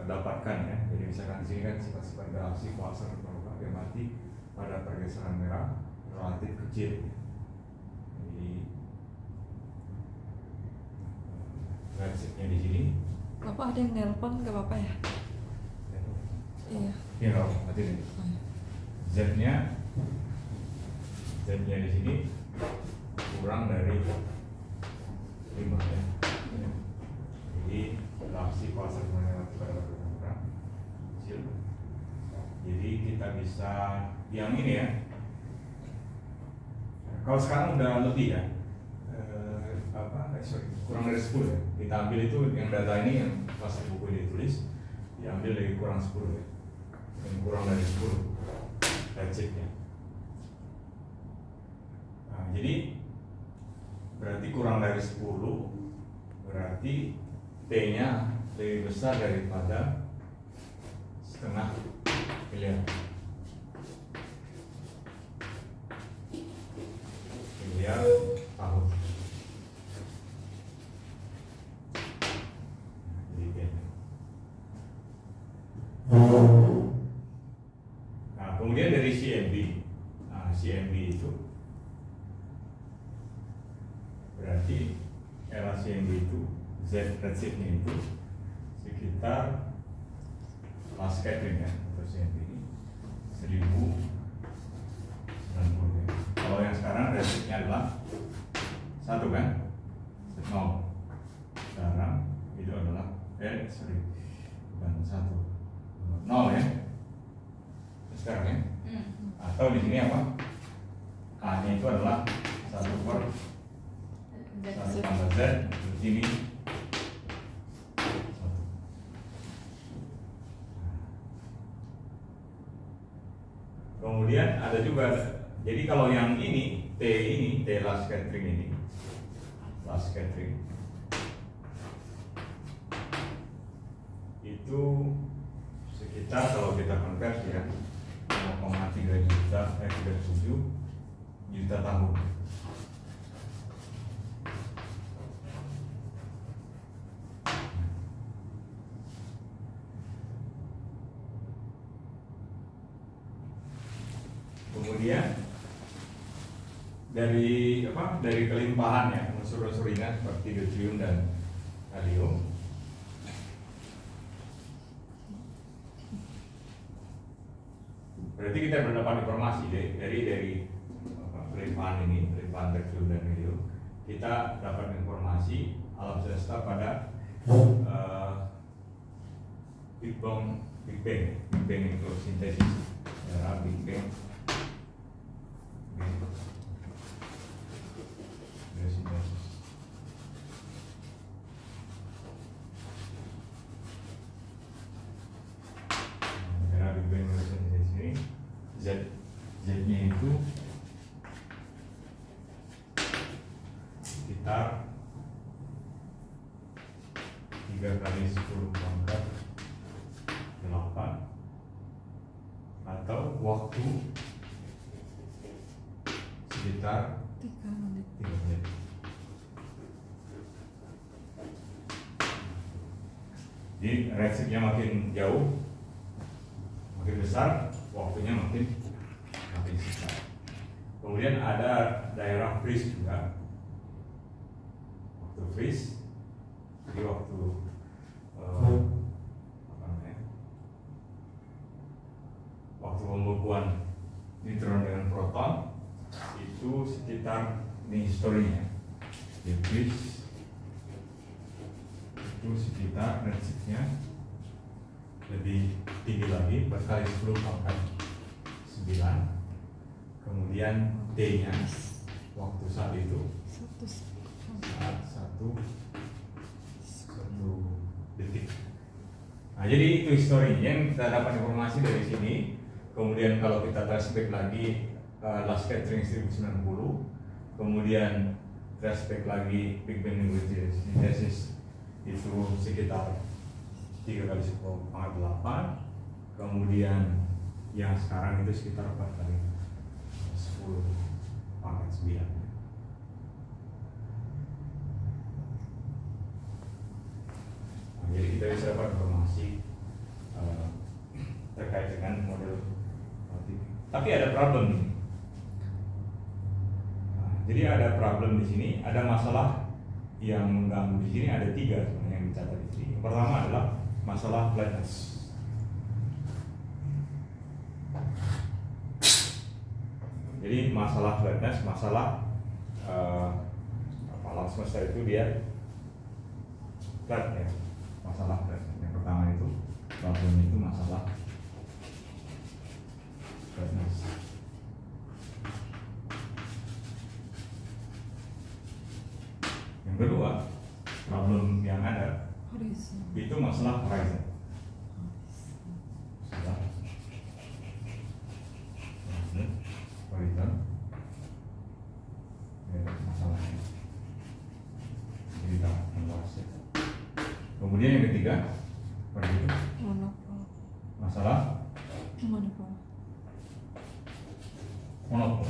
dapatkan ya. Jadi misalkan di sini kan sifat-sifat galaksi, kuasar, berubah, yang mati pada pergeseran merah relatif kecil. Jadi redshiftnya di sini. Bapak ada yang nelpon ke Bapak ya? Iya. Ini loh, berarti ini. Z-nya di sini kurang dari 5 ya. Jadi galaksi kuasar relatif pada pergeseran merah kecil. Jadi kita bisa yang ini ya. Kalau sekarang udah lebih ya, kurang dari 10 ya. Kita ambil itu yang data ini yang pas buku ini ditulis, diambil dari kurang 10 ya. Yang kurang dari 10 redshiftnya. Nah, jadi berarti kurang dari 10 berarti T-nya lebih besar daripada setengah miliar. Miliar tahun. Nah, kemudian dari CMB. Nah, CMB itu berarti era CMB itu Z redshiftnya itu sekitar last scattering ya, untuk CMB ini 1090 ya. Kalau yang sekarang redshiftnya adalah 1 kan, 0. Sekarang itu adalah bukan 1, 0 ya. Sekarang ya. Atau di sini apa? A-nya itu adalah 1/1 tambah Z. Di sini kemudian ada juga, jadi kalau yang ini T last scattering ini, last scattering itu sekitar kalau kita konversi ya 0,3 juta 37 juta tahun. Kemudian dari kelimpahan ya unsur-unsur ringan seperti deuterium dan kalium, berarti kita mendapat informasi dari kelimpahan ini, kelimpahan deuterium dan helium, kita dapat informasi alam semesta pada Big Bang itu sintesis era Big Bang. Z-nya itu sekitar 3 kali 10 pangkat 8 atau waktu sekitar 3 menit. Jadi redshiftnya makin jauh, makin besar, waktunya makin singkat. Kemudian ada daerah freeze juga. Waktu freeze, jadi waktu waktu pembekuan neutron dengan proton itu sekitar, ini historinya, di freeze itu sekitar redshiftnya lebih tinggi lagi, 4 kali 10 pangkat 9. Kemudian T-nya waktu saat itu saat 1 detik. Nah, jadi itu historinya yang kita dapat informasi dari sini. Kemudian kalau kita flashback lagi last scattering 1090, kemudian flashback lagi Big Bang synthesis itu sekitar 3 kali 10 pangkat 8. Kemudian yang sekarang itu sekitar 4 kali 10 pangkat 9. Nah, jadi kita bisa dapat informasi Tapi ada problem nih. Nah, jadi ada problem di sini, ada masalah yang mengganggu di sini, ada 3 sebenarnya yang dicatat di sini. Yang pertama adalah masalah flatness. Jadi masalah flatness, masalah alam semesta itu dia flat ya, masalah flat. Yang pertama itu problem itu masalah flatness. Yang kedua problem yang ada Horizon. itu masalah horizon. Masalah horizon. Ya, masalahnya. Jadi kita membahasnya. Kemudian yang ketiga, apa itu? Monopol. Masalah Monopol. monopol.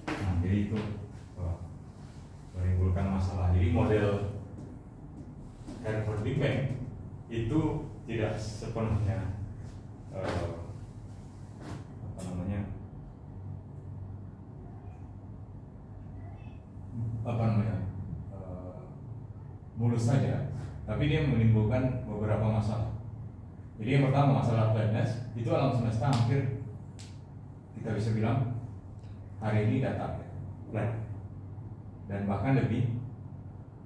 Nah, jadi itu menimbulkan masalah. Jadi model Hereford Big Bang itu tidak sepenuhnya mulus saja, tapi dia menimbulkan beberapa masalah. Jadi yang pertama masalah flatness, itu alam semesta hampir kita bisa bilang hari ini datar ya, flat, dan bahkan lebih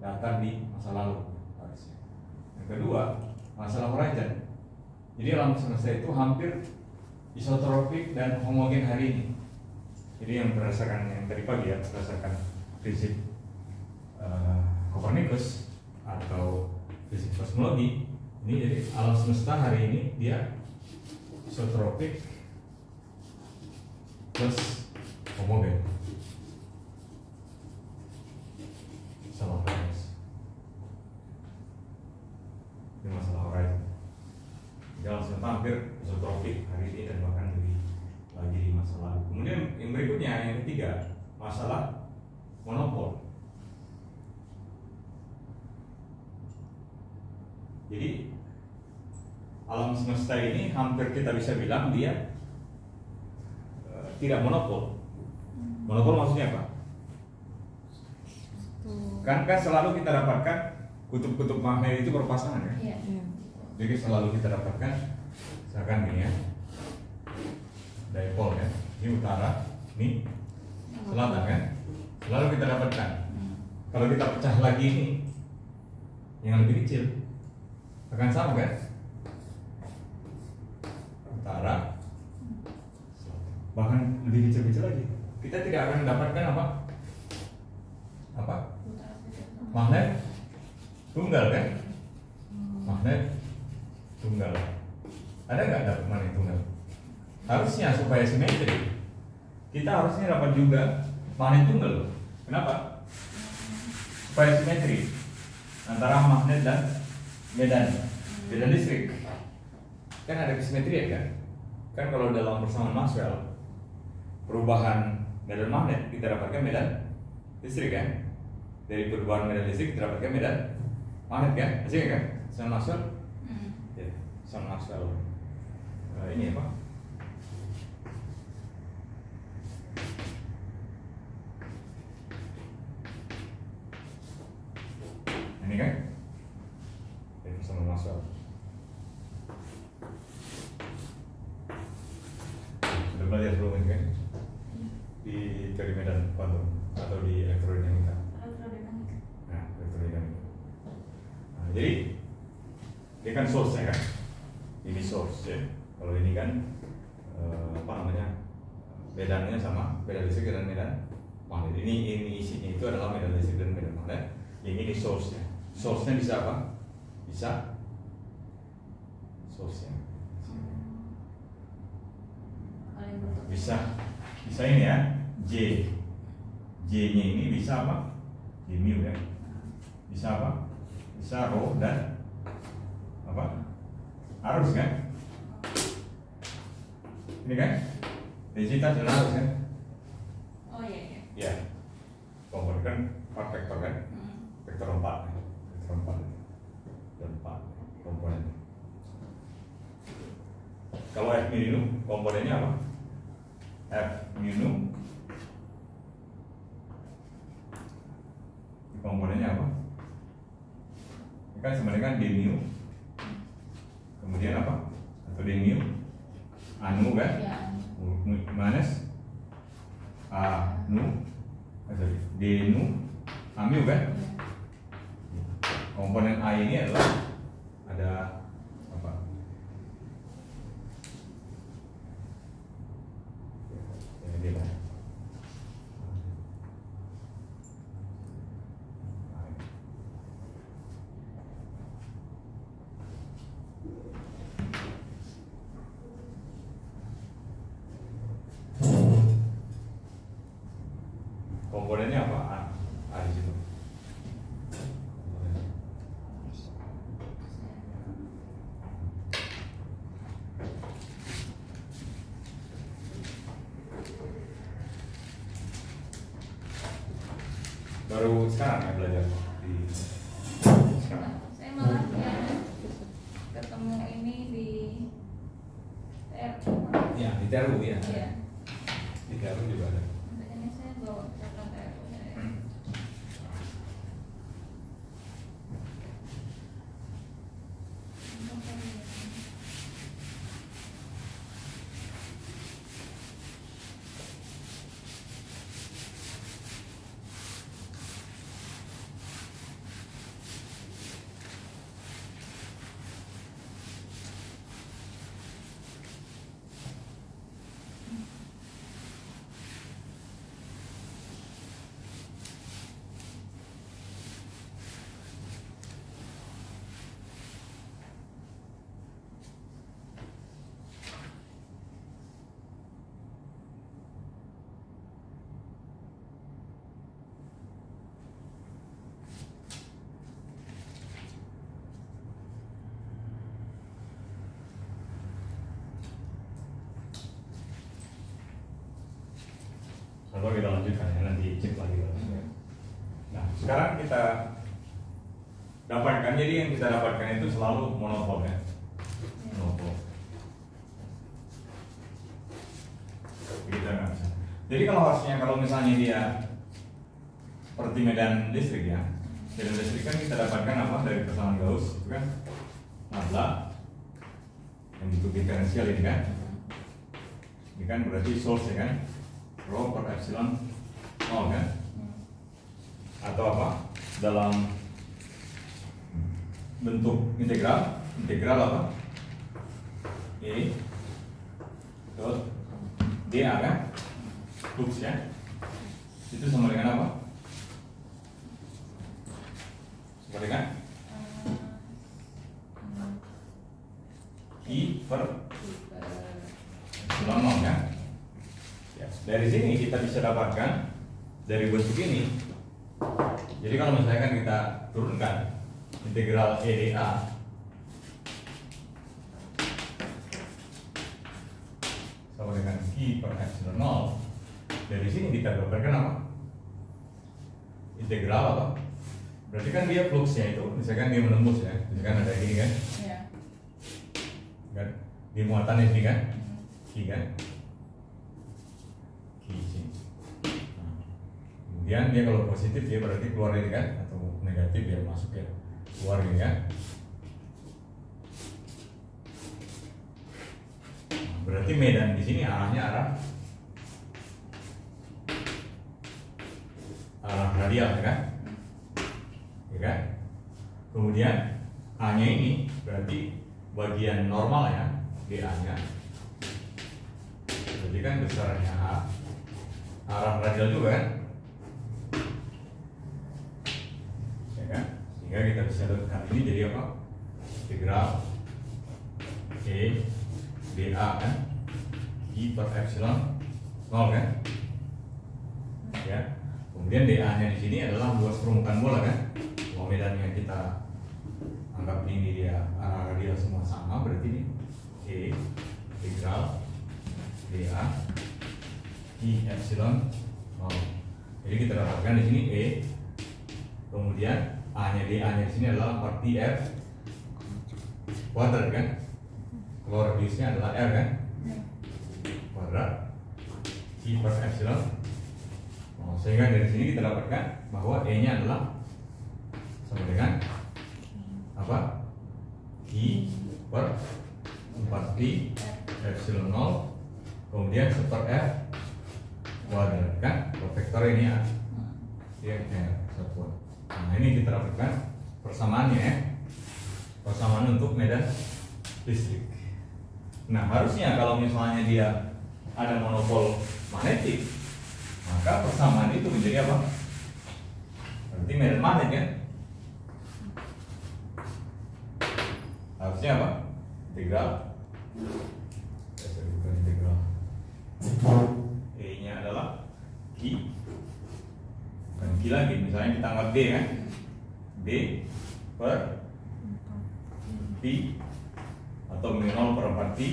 datar di masa lalu harusnya. Yang kedua masalah horizon. Jadi alam semesta itu hampir isotropik dan homogen hari ini. Jadi yang berdasarkan yang tadi pagi ya, berdasarkan prinsip Copernicus atau fisik kosmologi, ini jadi alam semesta hari ini dia isotropik plus homogen sama horizon. Ini masalah horizon. Jadi alam semesta hampir isotropik hari ini dan bahkan lebih lagi di masa lalu. Kemudian yang berikutnya yang ketiga masalah monopol. Jadi alam semesta ini hampir kita bisa bilang dia tidak monopol. Monopol maksudnya apa? Kan selalu kita dapatkan kutub-kutub magnet itu berpasangan ya. Iya. Jadi selalu kita dapatkan misalkan gini ya, dipole ya, ini utara, ini selatan kan. Selalu kita dapatkan. Kalau kita pecah lagi ini yang lebih kecil akan sama kan? Utara, bahkan lebih kecil-kecil lagi. Kita tidak akan mendapatkan apa? Magnet tunggal kan? Magnet tunggal. Ada nggak dapat magnet tunggal? Harusnya supaya simetri, kita harusnya dapat juga magnet tunggal. Kenapa? Supaya simetri antara magnet dan medan listrik. Kan ada simetri ya kan? Kan kalau dalam persamaan Maxwell, perubahan medan magnet kita dapatkan medan listrik kan? Dari perubahan medan listrik kita dapatkan medan magnet kan? Hasilnya kan? Sama Maxwell? Ya, sama Maxwell. Ini apa? Ini kan? Sama Maxwell. Sudah belajar belum ini kan? Di teori medan kuantum atau di elektrodinamika. Nah, elektrodinamika. Nah, jadi ini kan source ya kan? Ini source ya. Kalau ini kan medannya sama, medan listrik dan medan magnet. Ini isinya itu adalah medan listrik dan medan magnet. Yang ini source-nya. Source-nya bisa apa? Bisa source-nya bisa ini ya, J-nya ini bisa apa? J mu ya. Bisa apa? Bisa rho dan apa? Arus kan? Ini kan? Densitas dan arus kan? Oh iya. Ya. Kompon kan 4 vektor kan? Vektor 4. Vektor 4 dan 4. minimum komponennya apa? F minimum komponennya apa? Ini kan sama dengan D mu, kemudian apa? Atau D mu anu kan? Ya. Minus anu, D nu mu kan? Komponen A ini adalah ada apa? Ini lah. Komponennya apa? A di situ. Baru sekarang ya belajar di sekarang. Saya malah ya ketemu ini di TRU. Ya di TRU ya. Iya. Di TRU juga ada. Makanya saya bawa ke TRU saya. Lalu kita lanjutkan ya, nanti cek lagi. Nah, sekarang kita dapatkan, jadi yang kita dapatkan itu selalu monopol ya. Monopol. Kita nggak bisa. Jadi kalau harusnya kalau misalnya dia seperti medan listrik ya, medan listrik kan kita dapatkan apa dari persamaan Gauss itu kan nabla yang bentuk diferensial ini kan. Ini kan berarti source ya kan, rho per epsilon 0 kan, atau apa dalam bentuk integral apa E dot dA kan, flux ya, itu sama dengan apa? Sama dengan I per epsilon 0 kan. Ya, dari sini kita bisa dapatkan dari bentuk ini. Jadi kalau misalkan kita turunkan integral EdA sama dengan I per epsilon 0, dari sini kita dapatkan apa? Integral apa? Berarti kan dia fluxnya itu, misalkan dia menembus ya, misalkan ada ini kan, Iya. kan di muatannya sini kan, I kan. Kemudian dia kalau positif dia berarti keluar ini kan, atau negatif dia masuk ya, keluar ini kan. Berarti medan di sini arahnya arah radial ya kan, ya kan. Kemudian A-nya ini berarti bagian normal ya, DA-nya. Jadi kan besarnya A, arah radial juga kan. Sehingga kita bisa lihat ini jadi apa? Integral E dA kan, I per epsilon 0 kan, ya. Kemudian dA-nya di sini adalah luas permukaan bola kan. Kalau medan yang kita anggap ini dia arah radial semua sama, berarti ini E integral dA I epsilon 0. Jadi kita dapatkan di sini E, kemudian A-nya dA-nya di sini adalah 4πf kuadrat kan. Kalau radiusnya adalah R kan. Ya. kuadrat I per epsilon. Sehingga dari sini kita dapatkan bahwa E nya adalah sama dengan apa? I per 4 pi epsilon 0 kemudian super F kuadrat kan? Kalau vektor ini ya, satuan. Nah ini kita dapatkan persamaannya ya, persamaan untuk medan listrik. Nah harusnya kalau misalnya dia ada monopol magnetik, maka persamaan itu menjadi apa? Berarti medan magnet kan? Harusnya apa? Integral. Bukan integral. E nya adalah Q. Bukan Q lagi. Misalnya kita anggap D kan? D per Pi atau min0 per 4 Pi.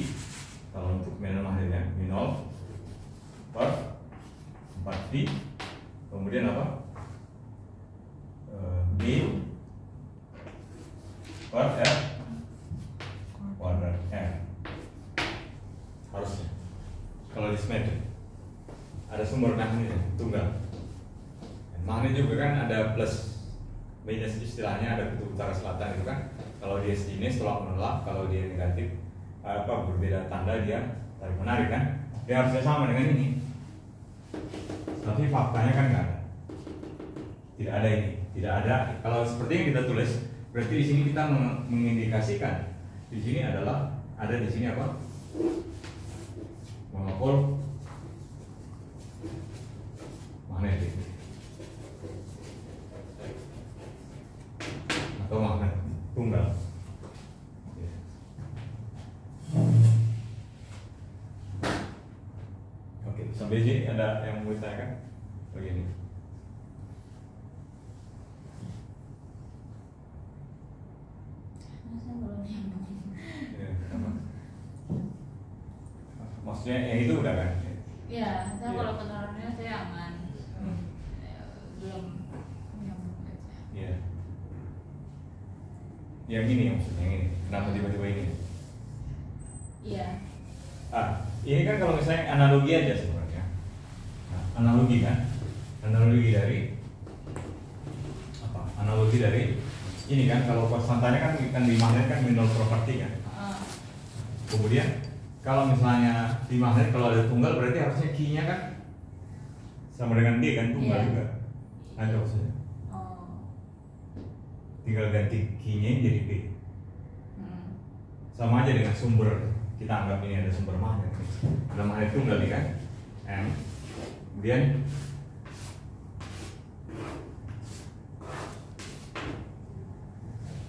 Kalau untuk medan magnetnya min0 per 4 Pi. Kemudian apa? B per R kuadrat R. Harusnya kalau di simetri ada sumber magnet tunggal. Dan magnet juga kan ada plus minus, istilahnya ada kutub utara selatan itu kan. Kalau dia sini tolak menolak, kalau dia negatif berbeda tanda dia tarik menarik kan. Dia harusnya sama dengan ini. Tapi faktanya kan nggak ada. Tidak ada ini, tidak ada. Kalau seperti yang kita tulis, berarti di sini kita mengindikasikan di sini adalah ada di sini apa? Monopol magnetik atau magnet tunggal. Oke, sampai sini ada yang mau ditanyakan? Begini. Maksudnya yang itu udah kan? Ya, saya kalau penerangannya saya aman. Belum nyambung aja. Iya. Yang ini maksudnya yang ini. Kenapa tiba-tiba ini? Iya. Ini kan kalau misalnya analogi aja sebenarnya. Nah, analogi kan? Analogi dari apa? Analogi dari ini kan kalau konstantanya kan di magnet kan min0 properti kan. Kemudian kalau misalnya di magnet kalau ada tunggal berarti harusnya Q-nya kan sama dengan D kan, tunggal juga. Ada maksudnya. Tinggal ganti Q-nya jadi B. Sama aja dengan sumber, kita anggap ini ada sumber magnet. Ada magnet tunggal nih kan, M. Kemudian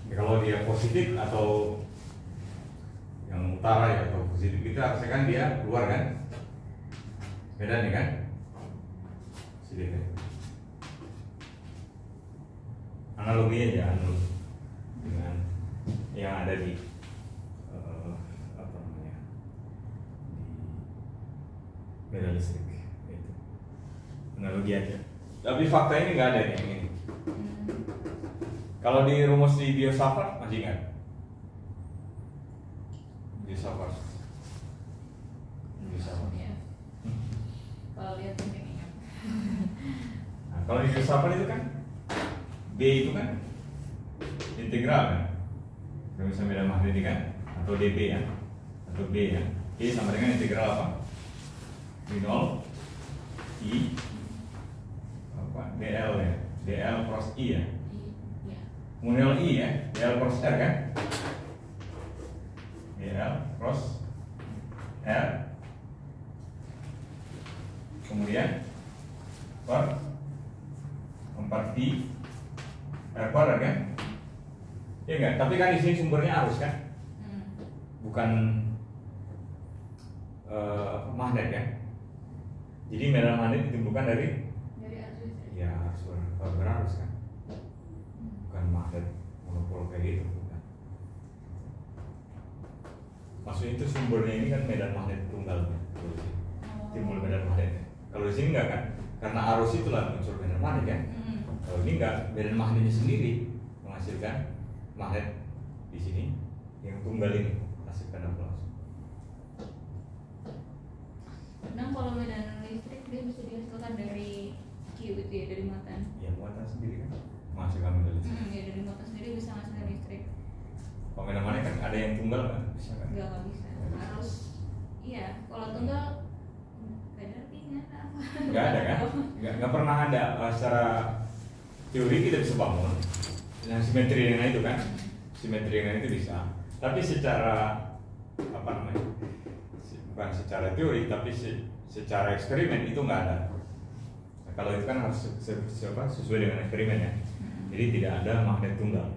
ya, kalau dia positif atau yang utara ya atau positif kita harusnya kan dia keluar kan medannya kan positif ya. Analogi aja analogi dengan yang ada di apa namanya di medan listrik itu analogi aja, tapi fakta ini nggak ada nih yang ini. Kalau di rumus di Biot-Savart masih ingat? Biot-Savart. Ya. Kalau lihat mungkin ingat. Nah, kalau di Biot-Savart itu kan B itu kan integral kan? Kalau misalnya medan magnetik kan? Atau dB ya? Atau B ya? B sama dengan integral apa? min0 I apa? dl ya? dl cross I ya? Kemudian I ya, dl cross R kan? dl cross R. Kemudian per 4 pi R kuadrat kan? Iya enggak? Tapi kan di sini sumbernya arus kan? Bukan magnet kan? Jadi medan magnet ditimbulkan dari arus. ya berarus kan? Bukan magnet monopol kayak gitu bukan. Maksudnya itu sumbernya ini kan medan magnet tunggal kan? Timbul medan magnet. Kalau di sini enggak kan? Karena arus itulah muncul medan magnet kan? Kalau ini enggak, medan magnetnya sendiri menghasilkan magnet di sini yang tunggal ini menghasilkan apa langsung. Benang kalau medan listrik dia bisa dihasilkan dari Q itu ya, dari muatan. Ya muatan sendiri kan menghasilkan medan listrik. Ya dari muatan sendiri bisa menghasilkan listrik. Kalau medan magnet kan ada yang tunggal kan, bisa kan? Nggak bisa. Harus, iya. Kalau tunggal nggak ada artinya apa? Nggak ada kan? Nggak pernah ada. Secara teori kita bisa bangun yang simetri dengan itu kan, simetri dengan itu bisa. Tapi secara apa namanya? Bukan secara teori, tapi secara eksperimen itu nggak ada. Nah, kalau itu kan harus sesuai dengan eksperimen ya. Jadi tidak ada magnet tunggal.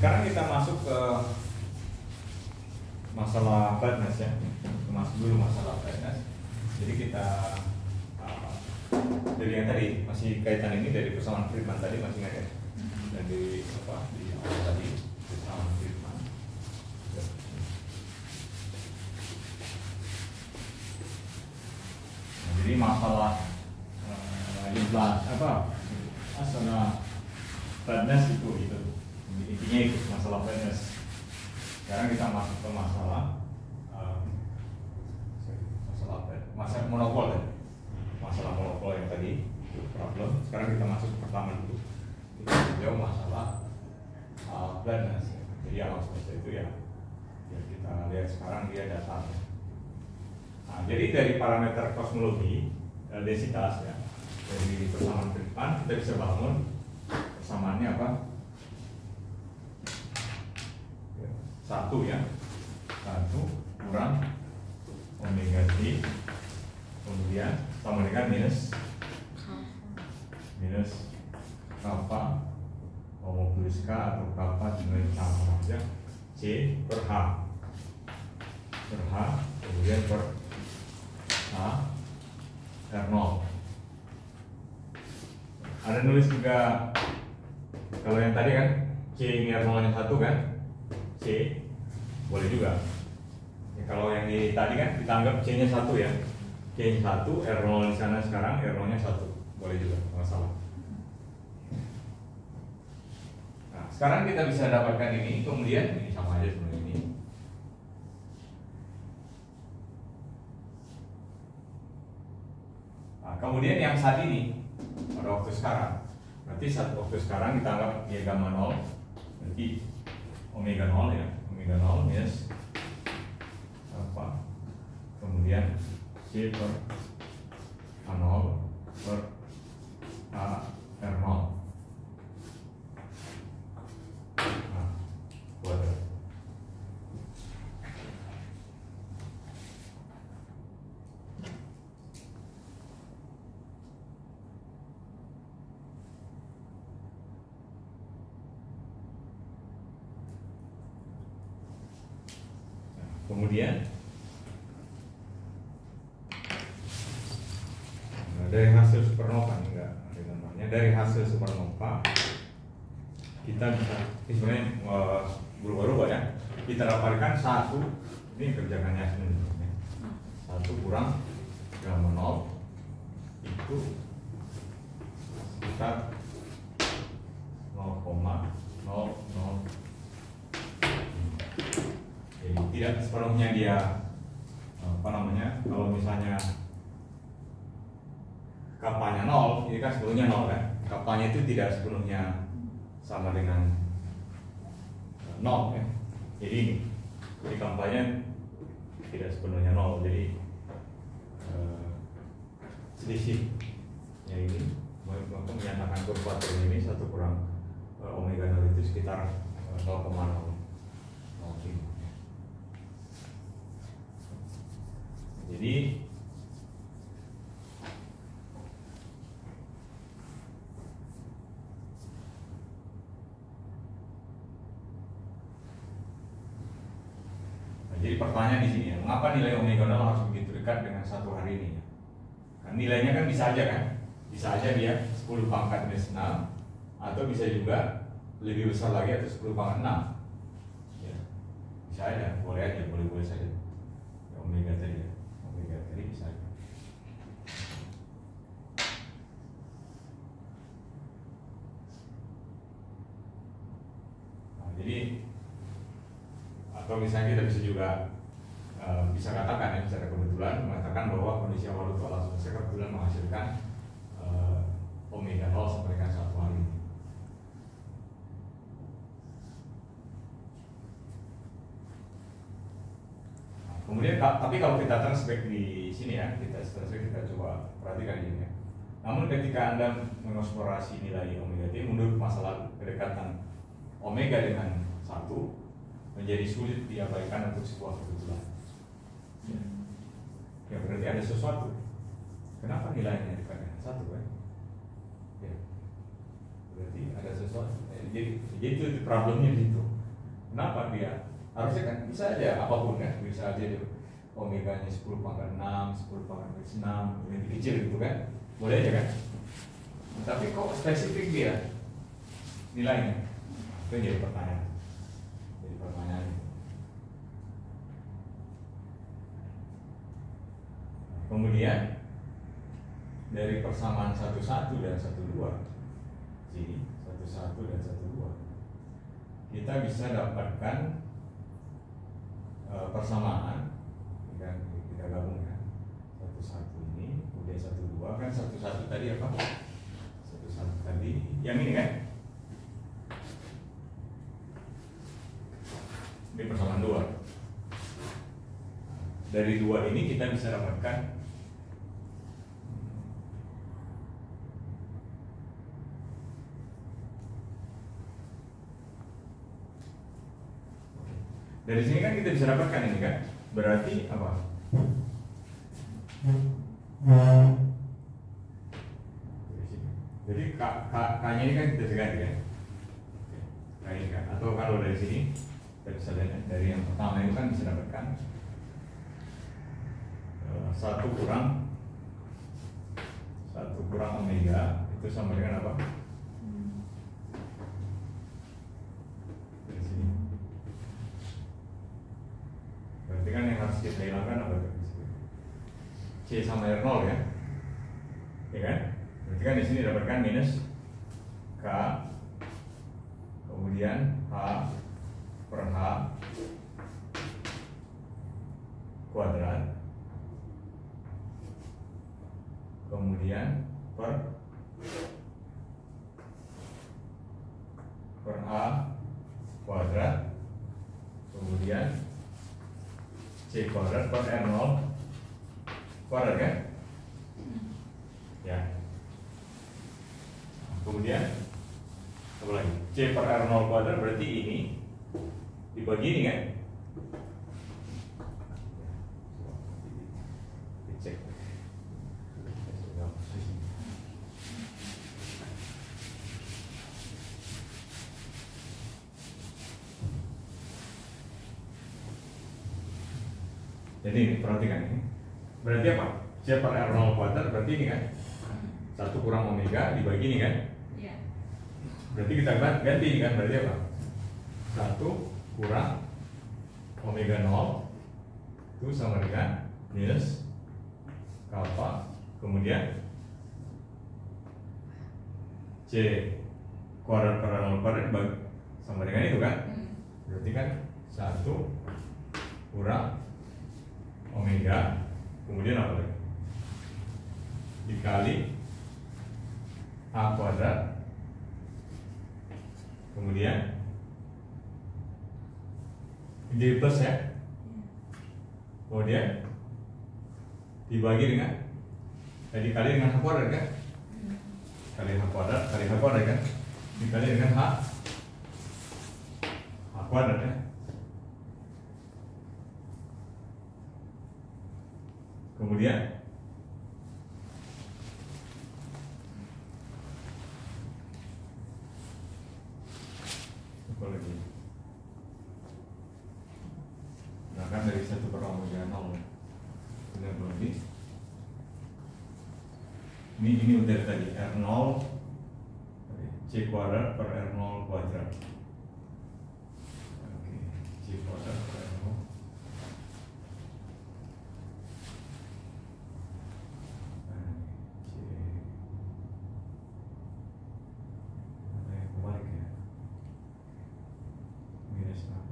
Sekarang kita masuk ke masalah flatness ya. Masuk dulu masalah flatness. Jadi kita dari yang tadi masih kaitan ini dari persamaan Friedman tadi masih ingat ya. Dan di apa di awal tadi persamaan Friedman. Nah, jadi masalah inflasi apa masalah flatness itu intinya itu masalah flatness. Sekarang kita masuk ke masalah masalah monopol ya. Masalah monopol yang tadi itu problem. Sekarang kita masuk ke pertama dulu. Kita jauh masalah flatness. Jadi hal seperti itu ya kita lihat sekarang dia dasarnya. Nah, jadi dari parameter kosmologi densitas ya, dari persamaan Friedman kita bisa bangun persamaannya apa? Satu ya, satu kurang omega t kemudian sama dengan minus kappa homo plus k atau kappa dengan sama saja c per h kemudian per h r0. Ada nulis juga kalau yang tadi kan c ini r0 nya 1 kan, C boleh juga ya, kalau yang di tadi kan kita anggap C nya 1 ya, C nya 1, R0 di sana sekarang R0 nya 1 boleh juga, nggak masalah. Nah sekarang kita bisa dapatkan ini, kemudian ini sama aja sebenarnya ini. Nah kemudian yang saat ini pada waktu sekarang, berarti saat waktu sekarang kita anggap Y gamma 0, berarti omega 0 ya, omega 0 minus apa kemudian C per A0 per A R0. Nah, buat kemudian dari hasil supernova enggak ada namanya, dari hasil supernova kita bisa ini sebenarnya berubah-ubah ya, kita dapatkan satu ini kerjakannya sebenarnya satu kurang gamma 0 itu sekitar 0,00. Jadi tidak sepenuhnya dia apa namanya, kalau misalnya kapanya 0, ini kan sepenuhnya 0 kan, kapanya itu tidak sepenuhnya sama dengan 0 ya. Jadi kapanya tidak sepenuhnya 0, jadi selisih ya ini menyatakan kurva ini 1 kurang omega 0 itu sekitar 0,0. Jadi pertanyaan di sini ya, mengapa nilai omega 0 harus begitu dekat dengan satu hari ini? Kan nilainya kan, bisa aja dia 10 pangkat minus 6 atau bisa juga lebih besar lagi atau 10 pangkat 6 ya, bisa aja, boleh aja, boleh saja ya, omega tadi bisa aja. Nah, jadi atau misalnya kita bisa juga bisa katakan ya, secara kebetulan mengatakan bahwa kondisi awal itu alam semesta kebetulan menghasilkan omega 0 sampai dengan 1 hari ini. Nah, kemudian tapi kalau kita translate di sini ya, kita coba perhatikan ini ya. Namun ketika Anda mengeksplorasi nilai omega T menurut masalah kedekatan omega dengan 1 menjadi sulit diabaikan untuk sebuah kebetulan. Ya berarti ada sesuatu. Kenapa nilainya dekat dengan 1 kan? Ya, berarti ada sesuatu. Jadi itu problemnya gitu. Kenapa dia? Harusnya kan bisa aja apapun kan, bisa aja itu omeganya 10 pangkat 6, 10 pangkat 6, lebih kecil gitu kan? Boleh aja kan? Tapi kok spesifik dia nilainya? Itu jadi pertanyaan. Kemudian dari persamaan 11 dan 12 sini 11 dan 12 kita bisa dapatkan persamaan kan, kita gabungkan 11 ini kemudian 12 kan 11 tadi apa? 11 tadi yang ini kan? Ini persamaan 2. Dari 2 ini kita bisa dapatkan dari sini kan kita bisa dapatkan ini kan, berarti apa? Jadi k-nya ini kan kita bisa ganti kan, k ini kan, atau kalau dari sini kita bisa lihat dari yang pertama itu kan bisa dapatkan 1 kurang omega itu sama dengan apa? Dari sini. Berarti kan yang harus kita hilangkan apa? C sama R0 ya, ya kan? Berarti kan di sini dapatkan minus K, kemudian H per H kuadrat, kemudian per A kuadrat, kemudian C kuadrat per R0 kuadrat kan? Ya. Kemudian apa lagi? C per R0 kuadrat berarti ini dibagi ini kan? Cek. Jadi ini perhatikan ini. Berarti apa? C per R0 kuadrat berarti ini kan? 1 kurang omega dibagi ini kan? Iya. Berarti kita ganti ini kan, berarti apa? 1 kurang omega 0 itu sama dengan minus kappa, kemudian C kuadrat per R0 kuadrat sama dengan itu kan? Berarti kan 1 kurang omega, kemudian apa lagi? Dikali A kuadrat, kemudian jadi plus ya, kemudian dibagi dengan dikali dengan H kuadrat kan, kali H kuadrat kan, dikali dengan H kuadrat ya. Kemudian apa lagi? Nah kan dari 1 per omega 0 benar lebih. Ini udah tadi R0 C C kuadrat per R0 kuadrat. Oke, C kuadrat per R0.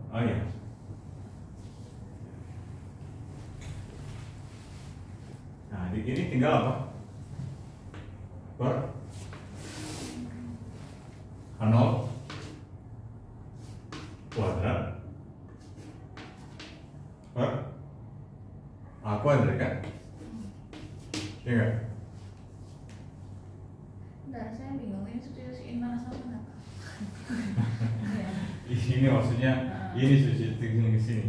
Oh ya. Nah, ini tinggal apa? Per H0 kuadrat per A kuadrat kan? Iya nggak? Bentar, saya bingung ini substitusiin mana sama mana Pak? Iya. Ini maksudnya ini substitusi ke sini.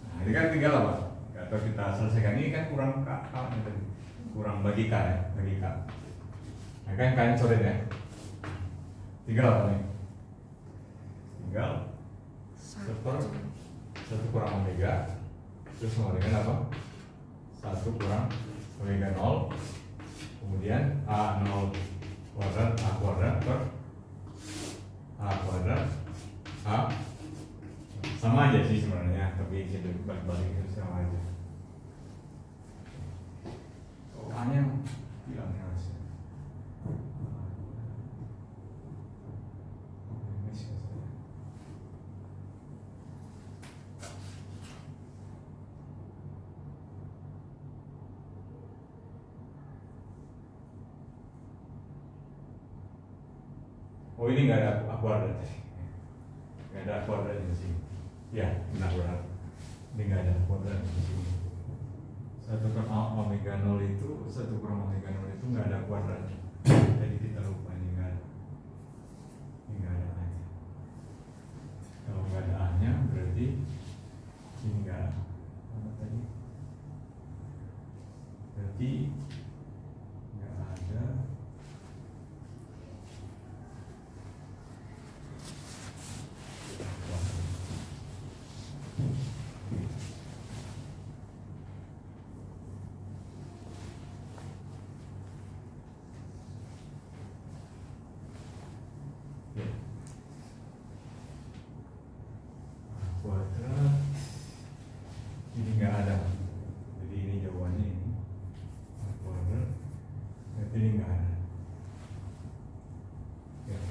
Nah, ini kan tinggal apa? Atau kita selesaikan ini kan kurang K, kurang bagi K ya, bagi K. Nah kan kalian coret ya. Tinggal apa nih? Tinggal satu kurang omega, terus sama dengan apa? 1 kurang omega 0, kemudian A0 kuadrat A kuadrat per A kuadrat A, sama aja sih sebenarnya, tapi kita balik-balik itu sama aja. A-nya hilang ya mas. Oh ini nggak ada kuadrat, nggak ada kuadrat di sini. Ya, benar benar. Ini nggak ada kuadrat di sini. 1 kurang omega 0 itu, 1 kurang omega 0 itu nggak ada kuadrat. Jadi kita lupa ini nggak ada. Ini nggak ada A-nya. Kalau nggak ada A-nya berarti ini nggak ada. Apa tadi? Berarti nggak ada. Kuadrat ini nggak ada, jadi ini jawabannya ini kuadrat, berarti ini nggak ada. Ya,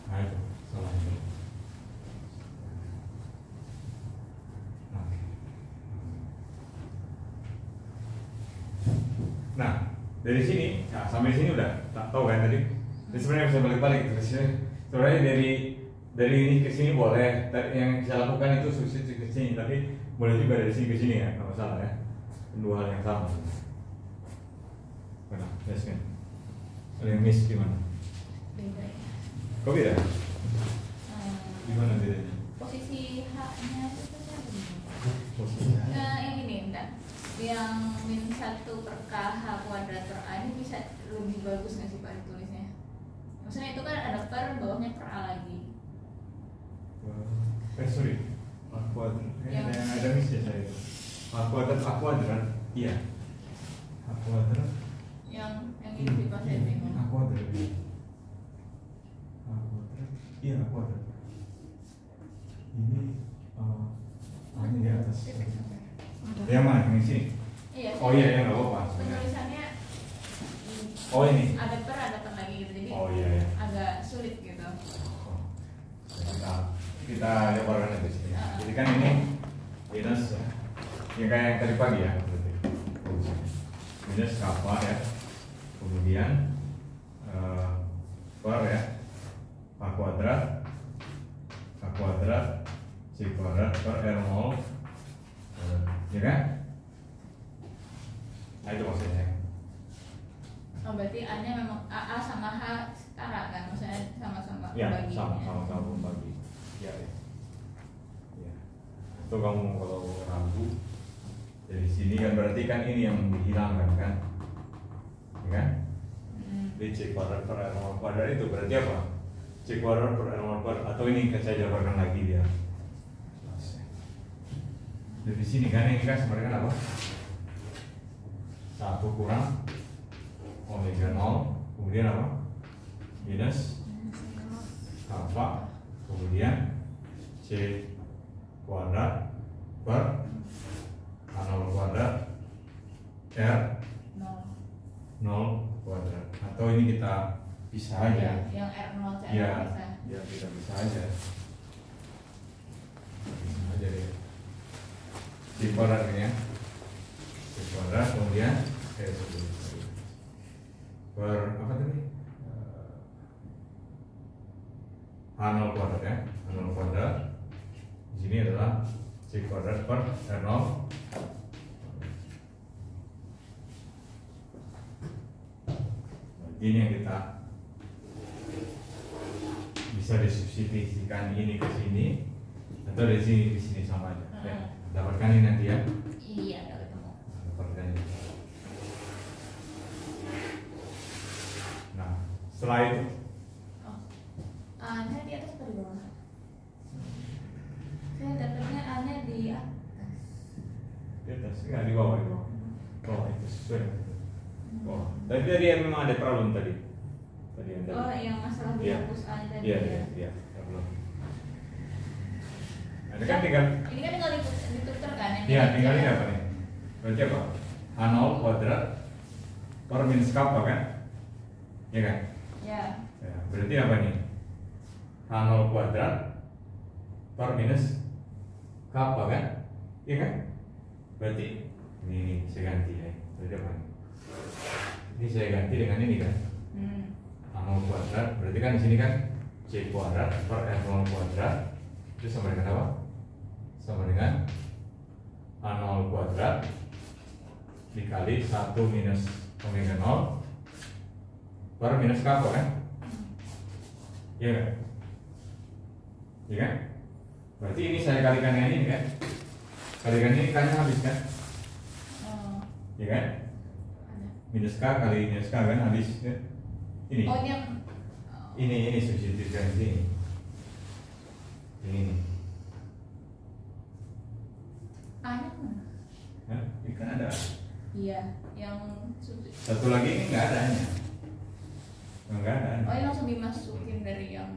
nah itu salah itu. Nah dari sini, nah, sampai sini udah tak tahu kan tadi. Jadi sebenarnya bisa balik-balik terus. Sebenarnya dari ini ke sini boleh, yang saya lakukan itu substitusi ke sini, tapi boleh juga dari sini ke sini ya, nggak masalah ya. Dua hal yang sama. Benar, yes kan? Ada yang miss gimana? Beda ya. Kok beda? Gimana bedanya? Posisi H-nya itu saya bingung. Posisinya? Nah, yang ini enggak. Yang min 1 per K H kuadrat per A ini bisa lebih bagus nggak sih Pak ditulisnya? Maksudnya itu kan ada per, bawahnya per A lagi. Sorry, A kuadrat. Ada miss ya saya. A kuadrat, iya. A kuadrat. Yang ini sih Pak saya bingung. A kuadrat. A kuadrat, iya A kuadrat. Ini A-nya di atas. Yang mana? Yang sini? Iya. Oh iya, yang nggak apa-apa. Penulisannya Oh ini. ada per lagi gitu, jadi Oh iya ya. agak sulit gitu. Kita jabarkan itu sini. Jadi kan ini minus ya. Ya kayak yang tadi pagi ya. Minus kappa ya. Kemudian per ya. A kuadrat C kuadrat per R0, ya kan? Nah itu maksudnya. Oh berarti A-nya memang A sama H setara kan? Maksudnya sama-sama Ya, membagi. sama-sama membagi. Ya. Itu kamu kalau ragu dari sini kan berarti kan ini yang dihilangkan kan? Ya kan? Di C kuadrat per R0 kuadrat itu berarti apa? C kuadrat per R0 kuadrat, atau ini saya jabarkan lagi dia. Dari sini kan ini kan sebenarnya apa? 1 kurang omega 0, kemudian apa? Minus kappa, kemudian C kuadrat per H0 kuadrat R 0 kuadrat. Atau ini kita pisah aja. Yang R0 C Ya, bisa. ya kita pisah aja. Pisah aja deh. C kuadrat ini ya. C kuadrat kemudian per apa tadi? H0 kuadrat ya. H0 kuadrat. Di sini adalah C kuadrat per R0. Ini yang kita bisa disubstitusikan ini ke sini atau dari sini ke sini sama aja. Ya, dapatkan ini nanti ya. Iya, udah ketemu. Dapatkan ini. Nah, setelah itu Oh. A-nya di atas atau di bawah? Saya dapatnya A-nya di atas. di atas, enggak di bawah, di bawah. Oh, itu sesuai. Oh, tadi memang ada problem tadi. Tadi yang tadi. Oh, yang masalah Iya. dihapus A tadi. Iya, ya. iya, problem. Ada kan tinggal. Ini kan tinggal ditukar kan? Yang Iya, ini tinggal ini aja. apa nih? Berarti apa? H0 kuadrat per minus kappa kan? Iya kan? Ya. Ya, berarti apa nih? H0 kuadrat per minus kappa kan? Iya kan? Berarti ini saya ganti ya. Berarti apa nih? Ini saya ganti dengan ini kan? H0 kuadrat, berarti kan di sini kan C kuadrat per R0 kuadrat itu sama dengan apa? Sama dengan H0 kuadrat dikali 1 minus omega 0 per minus kappa kan? Iya kan? Iya kan? Berarti ini saya kalikan dengan ini kan? Kalikan ini kan habis kan? Oh, Iya kan? ada. Minus K kali minus K kan habis kan? Ini. Oh, ini yang Ini substitusikan di sini. Ini. A-nya mana? Hah? Ini kan ada. Iya, yang Satu lagi ini nggak ada hanya. Nggak ada. Oh, ini langsung dimasukin dari yang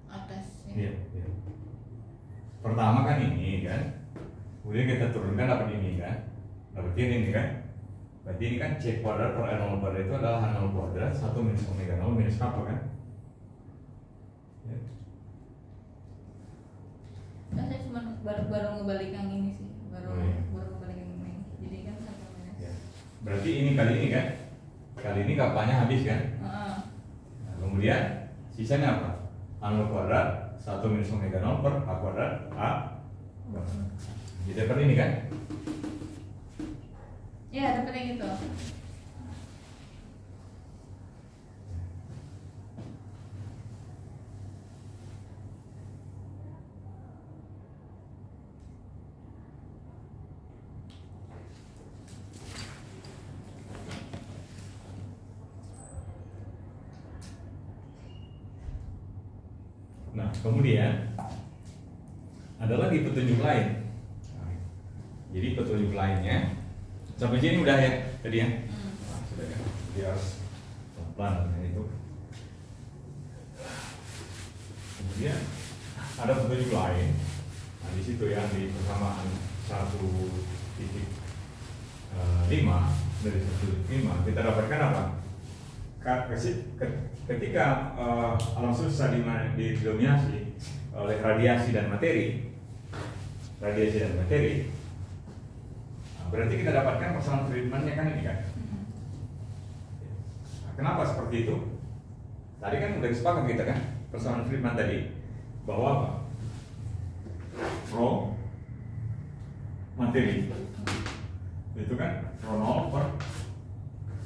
atas ya. Iya, iya. Pertama kan ini kan. Kemudian kita turunkan dapat ini kan. Dapat ini kan. Berarti ini kan C kuadrat per R0 kuadrat itu adalah H0 kuadrat 1 minus omega 0 minus kappa kan. Ya. Nah, saya cuma baru ngebalik yang ini sih, baru Oh, iya. baru ngebalik yang ini. Jadi kan satu minus. Ya. Berarti ini kali ini kan. Kali ini kappanya habis kan. Heeh. Nah, kemudian sisanya apa? H0 kuadrat 1 minus omega 0 per H kuadrat A. Jadi dapat ini kan? Ya, dapat yang itu. Nah, kemudian ada lagi petunjuk lain. Nah, jadi petunjuk lainnya sampai sini udah ya tadi ya. Nah, sudah ya. Dia harus pelan dengan itu. Kemudian ada petunjuk lain. Nah, di situ ya di persamaan 1.5 dari 1.5 kita dapatkan apa? Ketika alam semesta didominasi oleh radiasi dan materi, nah, berarti kita dapatkan persoalan Friedman-nya kan ini kan. Nah, kenapa seperti itu? Tadi kan udah sepakat kita kan persoalan Friedman tadi bahwa apa? Rho materi itu kan Rho 0 per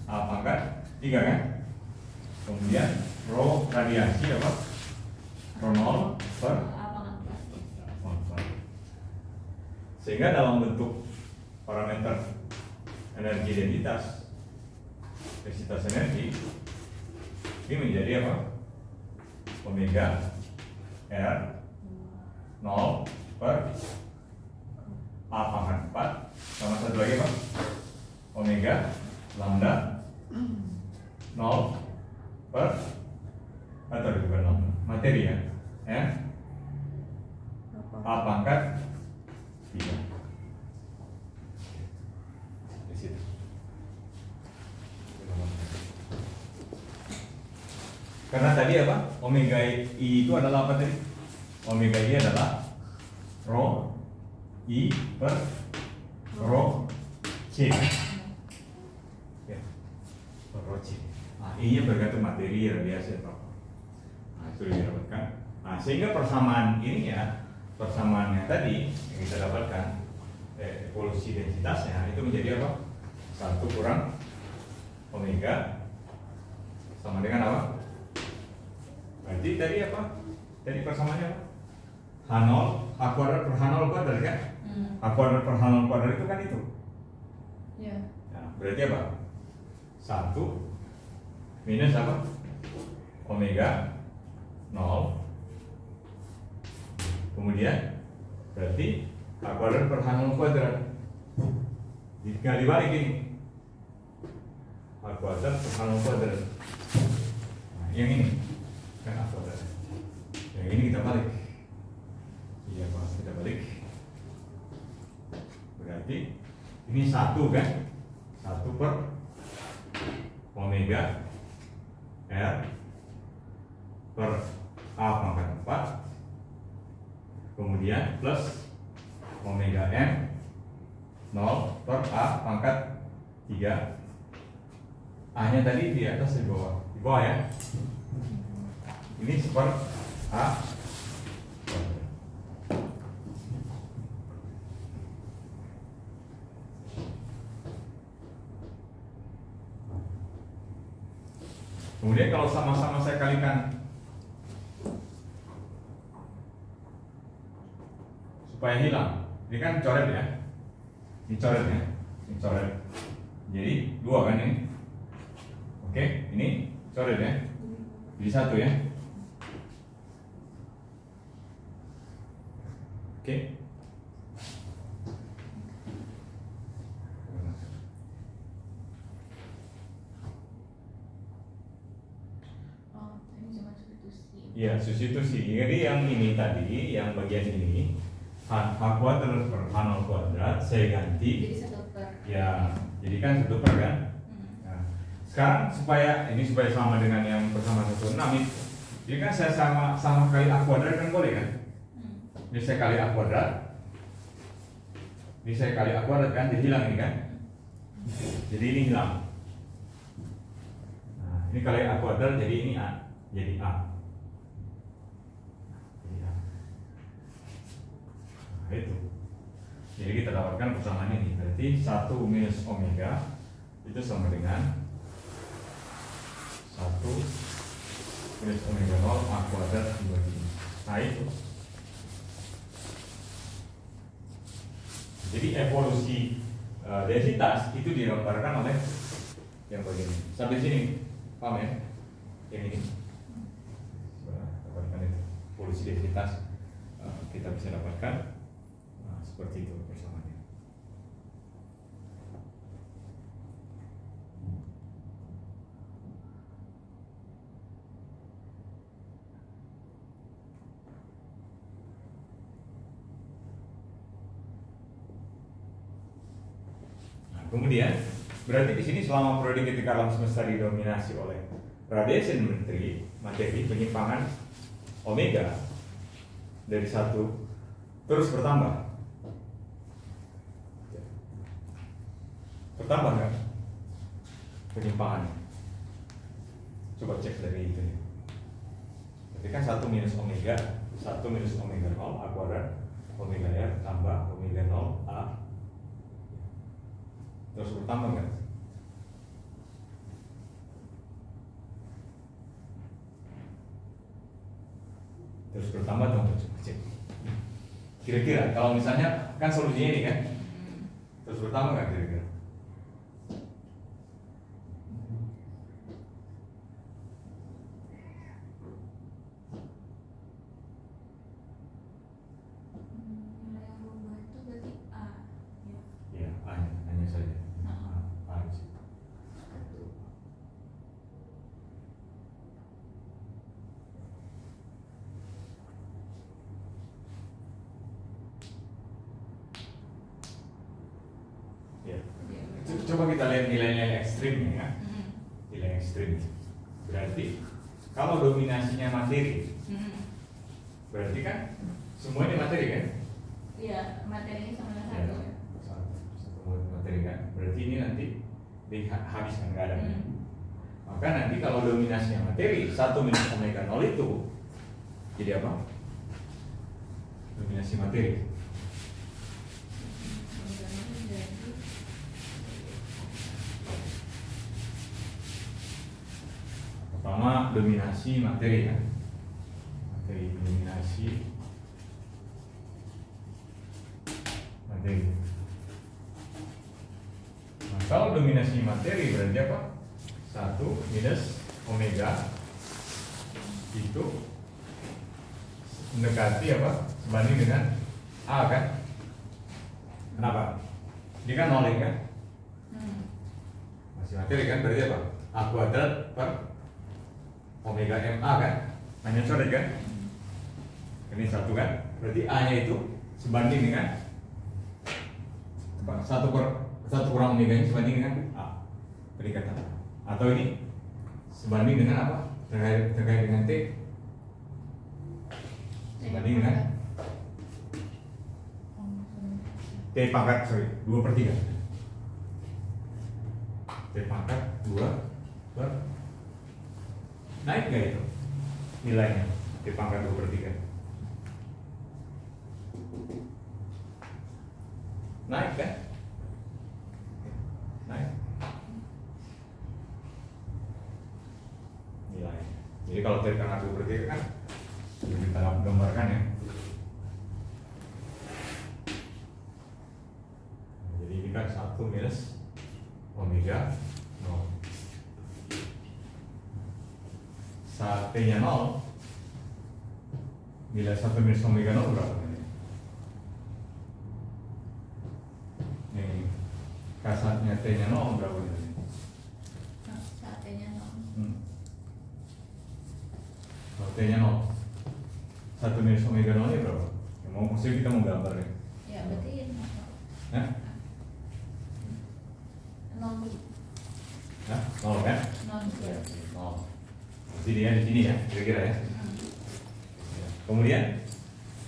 A pangkat 3 kan. Kemudian rho radiasi apa? Rho 0 per Apa kan? sehingga dalam bentuk parameter energi densitas energi ini menjadi apa? Omega R 0 per A pangkat 4 sama satu lagi apa? Omega N A pangkat 3. Di situ. Karena tadi apa? Omega I itu adalah apa tadi? Omega I adalah rho I per rho C. Ya, per rho C. Nah, I-nya bergantung materi, radiasi atau apa. Nah, itu didapatkan. Nah, sehingga persamaan ini ya, persamaannya tadi yang kita dapatkan, evolusi densitasnya itu menjadi apa? 1 kurang omega sama dengan apa? Berarti tadi apa? Tadi persamaannya apa? H0, H kuadrat per H0 kuadrat kan? H kuadrat per H0 kuadrat itu kan itu. Ya. Nah, berarti apa? 1 minus apa? Omega 0. Kemudian berarti H kuadrat per H0 kuadrat. Jika dibalik ini H kuadrat per H0 kuadrat. Nah, yang ini kan H kuadrat. Yang ini kita balik. Iya Pak, kita balik. Berarti ini 1 kan? 1 per omega R per A pangkat 4. Kemudian plus omega M 0 per A pangkat 3. A nya tadi di atas di bawah. Di bawah ya. Ini per A. Kemudian kalau sama-sama saya kalikan supaya hilang, ini kan coret ya, ini coret ya, ini coret. Jadi 2 kan ini, oke, ini coret ya, jadi 1 ya, oke. Oh, ini cuma substitusi. Iya, substitusi. Jadi yang ini tadi, yang bagian ini H kuadrat per H0 kuadrat saya ganti. Jadi 1 per. Ya, jadi kan 1 per kan. Nah, sekarang supaya sama dengan yang bersama 16 itu. Jadi kan saya sama kali A kuadrat kan boleh kan? Ini saya kali A kuadrat. Ini saya kali A kuadrat kan, jadi hilang ini kan? Jadi ini hilang. Nah, ini kali A kuadrat jadi ini A, jadi A. Nah, itu. Jadi kita dapatkan persamaan ini. Berarti 1 minus omega itu sama dengan 1 minus omega 0 A kuadrat dibagi. Nah itu. Jadi evolusi densitas itu digambarkan oleh yang begini. Sampai sini, paham ya? Yang ini. Dapatkan itu. Evolusi densitas kita bisa dapatkan. Seperti itu persamaannya. Nah, kemudian berarti di sini selama periode ketika alam semesta didominasi oleh radiasi materi penyimpangan omega dari 1 terus bertambah. Bertambah nggak penyimpangannya? Coba cek dari itu ya. Berarti kan 1 minus omega 0 A kuadrat omega R tambah omega 0 A terus bertambah nggak? Terus bertambah dong, coba cek. Kira-kira kalau misalnya kan solusinya ini kan terus bertambah nggak kira-kira? lihat nilai-nilai ekstrimnya ya. Nilai ekstrim. Berarti kalau dominasinya materi, berarti kan semua ini materi kan? Iya, materinya sama dengan Ya, satu. satu materi kan. Berarti ini nanti dihabiskan nggak ada. Maka nanti kalau dominasinya materi 1 minus omega 0 itu jadi apa? Dominasi materi. Pertama dominasi materi ya. Materi dominasi materi. Nah, kalau dominasi materi berarti apa? 1 minus omega itu mendekati apa? Sebanding dengan A kan? Kenapa? Ini kan 0 kan? Masih materi kan? Berarti apa? A kuadrat per omega MA kan? Hanya coret kan? Ini 1 kan? Berarti A nya itu sebanding dengan 1 kurang omega ini sebanding dengan A perikatan A. Atau ini sebanding dengan apa? Terkait dengan T sebanding dengan T pangkat 2/3. T pangkat 2 per naik nggak itu nilainya T pangkat 2/3? Naik kan? Naik nilai. Jadi kalau T pangkat 2/3 kan sudah kita gambarkan ya. Jadi ini kan 1 minus omega 0. Saat T-nya 0, nilai 1 minus omega 0 berapa? Nih, kasatnya T-nya 0 berapa nilainya? Saat T-nya 0. Kalau T-nya 0, 1 minus omega 0 nya berapa? Ya, maksudnya kita mau gambar ya? Ya, berarti Hah? 0. Hah? 0 kan? 0. 0. Berarti dia di sini ya, kira-kira ya. Kemudian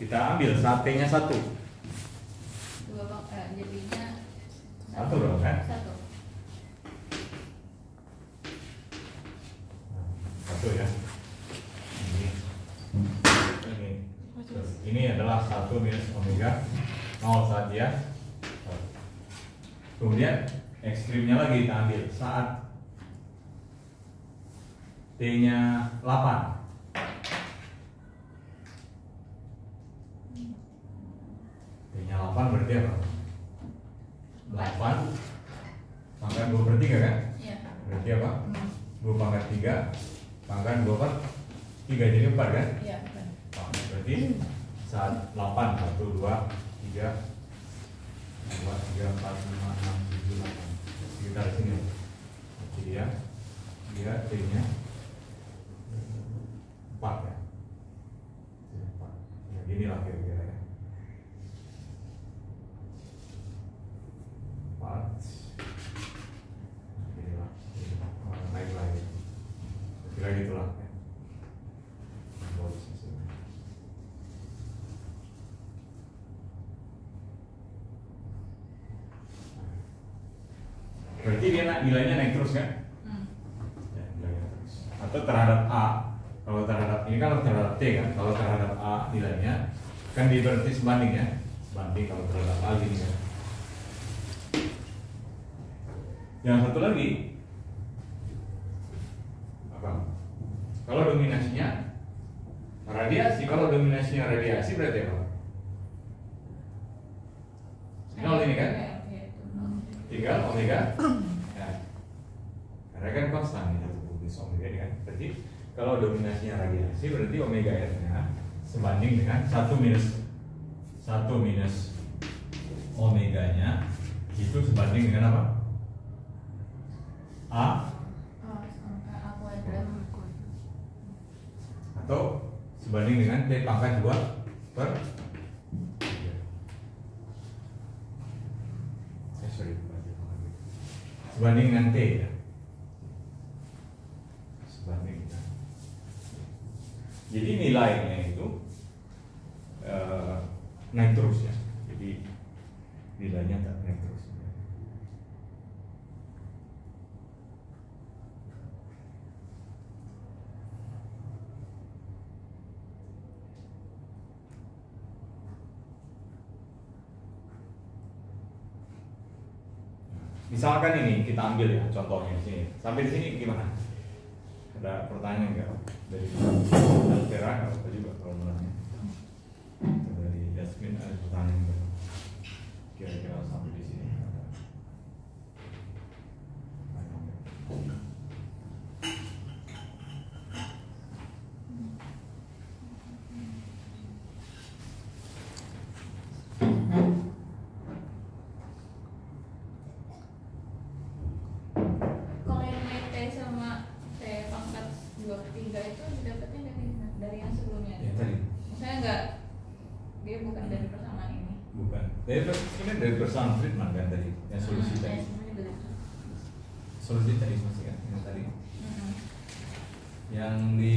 kita ambil saat T-nya 1. Jadinya 1 dong kan? 1. 1 ya. Ini adalah 1 minus omega 0 saat dia. Kemudian ekstrimnya lagi kita ambil saat T-nya 8. T-nya 8 berarti apa? 8 pangkat 2/3 kan? Iya. Berarti apa? 2 pangkat 3 pangkat 2/3 jadi 4 kan? Iya. Berarti saat 8 1 2 3 2 3 4 5 6 7 8 sekitar sini. Jadi dia T-nya 4 ya. 4. Ya gini lah kira-kira ya. 4. Gini lah. Naik lagi. Kira gitulah ya. Berarti dia nilainya naik terus kan? Ya, nilainya terus. Atau terhadap A, kalau terhadap ini kan terhadap T kan, kalau terhadap A nilainya kan berarti sebanding ya, sebanding kalau terhadap A gini kan. Yang satu lagi apa? Kalau dominasinya radiasi, kalau dominasinya radiasi berarti apa? Nol ini kan? Tinggal omega ya. Karena kan konstan nih 1 omega ini kan. Berarti kalau dominasinya radiasi berarti omega R nya sebanding dengan 1 minus omega nya itu sebanding dengan apa? A atau sebanding dengan T pangkat 2 per 3. Sorry, sebanding dengan T ya. Sebanding dengan. Jadi nilainya itu naik terus ya. Jadi nilainya tak naik terus. Misalkan ini kita ambil ya contohnya di sini. Sampai di sini gimana? Ada pertanyaan nggak dari Vera apa juga kalau menurutnya? Dari Yasmin ada pertanyaan nggak? Kira-kira sampai di sini ada. Kalau yang naik T sama T pangkat 2/3 itu didapatnya dari yang sebelumnya. Ya tadi. Maksudnya enggak, dia bukan dari persamaan ini. Bukan. Ini dari persamaan Friedman kan tadi yang solusi Ya, tadi. semuanya dari itu. Solusi tadi masih kan yang tadi. Mm-mm. Yang di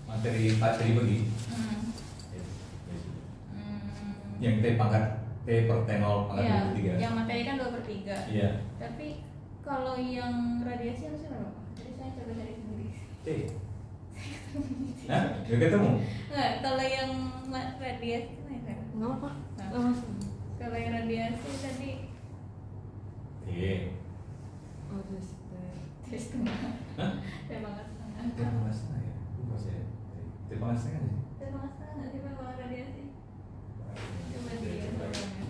materi tadi bagi. Mm. Ya, ya sudah. Mm. Yang T pangkat T per T0 pangkat Iya, 23. yang materi kan 2/3. Iya. Tapi kalau yang radiasi harusnya berapa? Jadi saya coba cari sendiri. T. Hah? Udah ketemu? Enggak, kalau yang radiasi mana ya? Nggak apa. Nah. Nggak masalah. Kalau yang radiasi tadi T. Oh, terus T setengah. Hah? T pangkat setengah. T pangkat setengah ya? Lupa saya. T pangkat setengah sih. T pangkat setengah nggak sih Pak, kalau radiasi? Coba dilihat soalnya.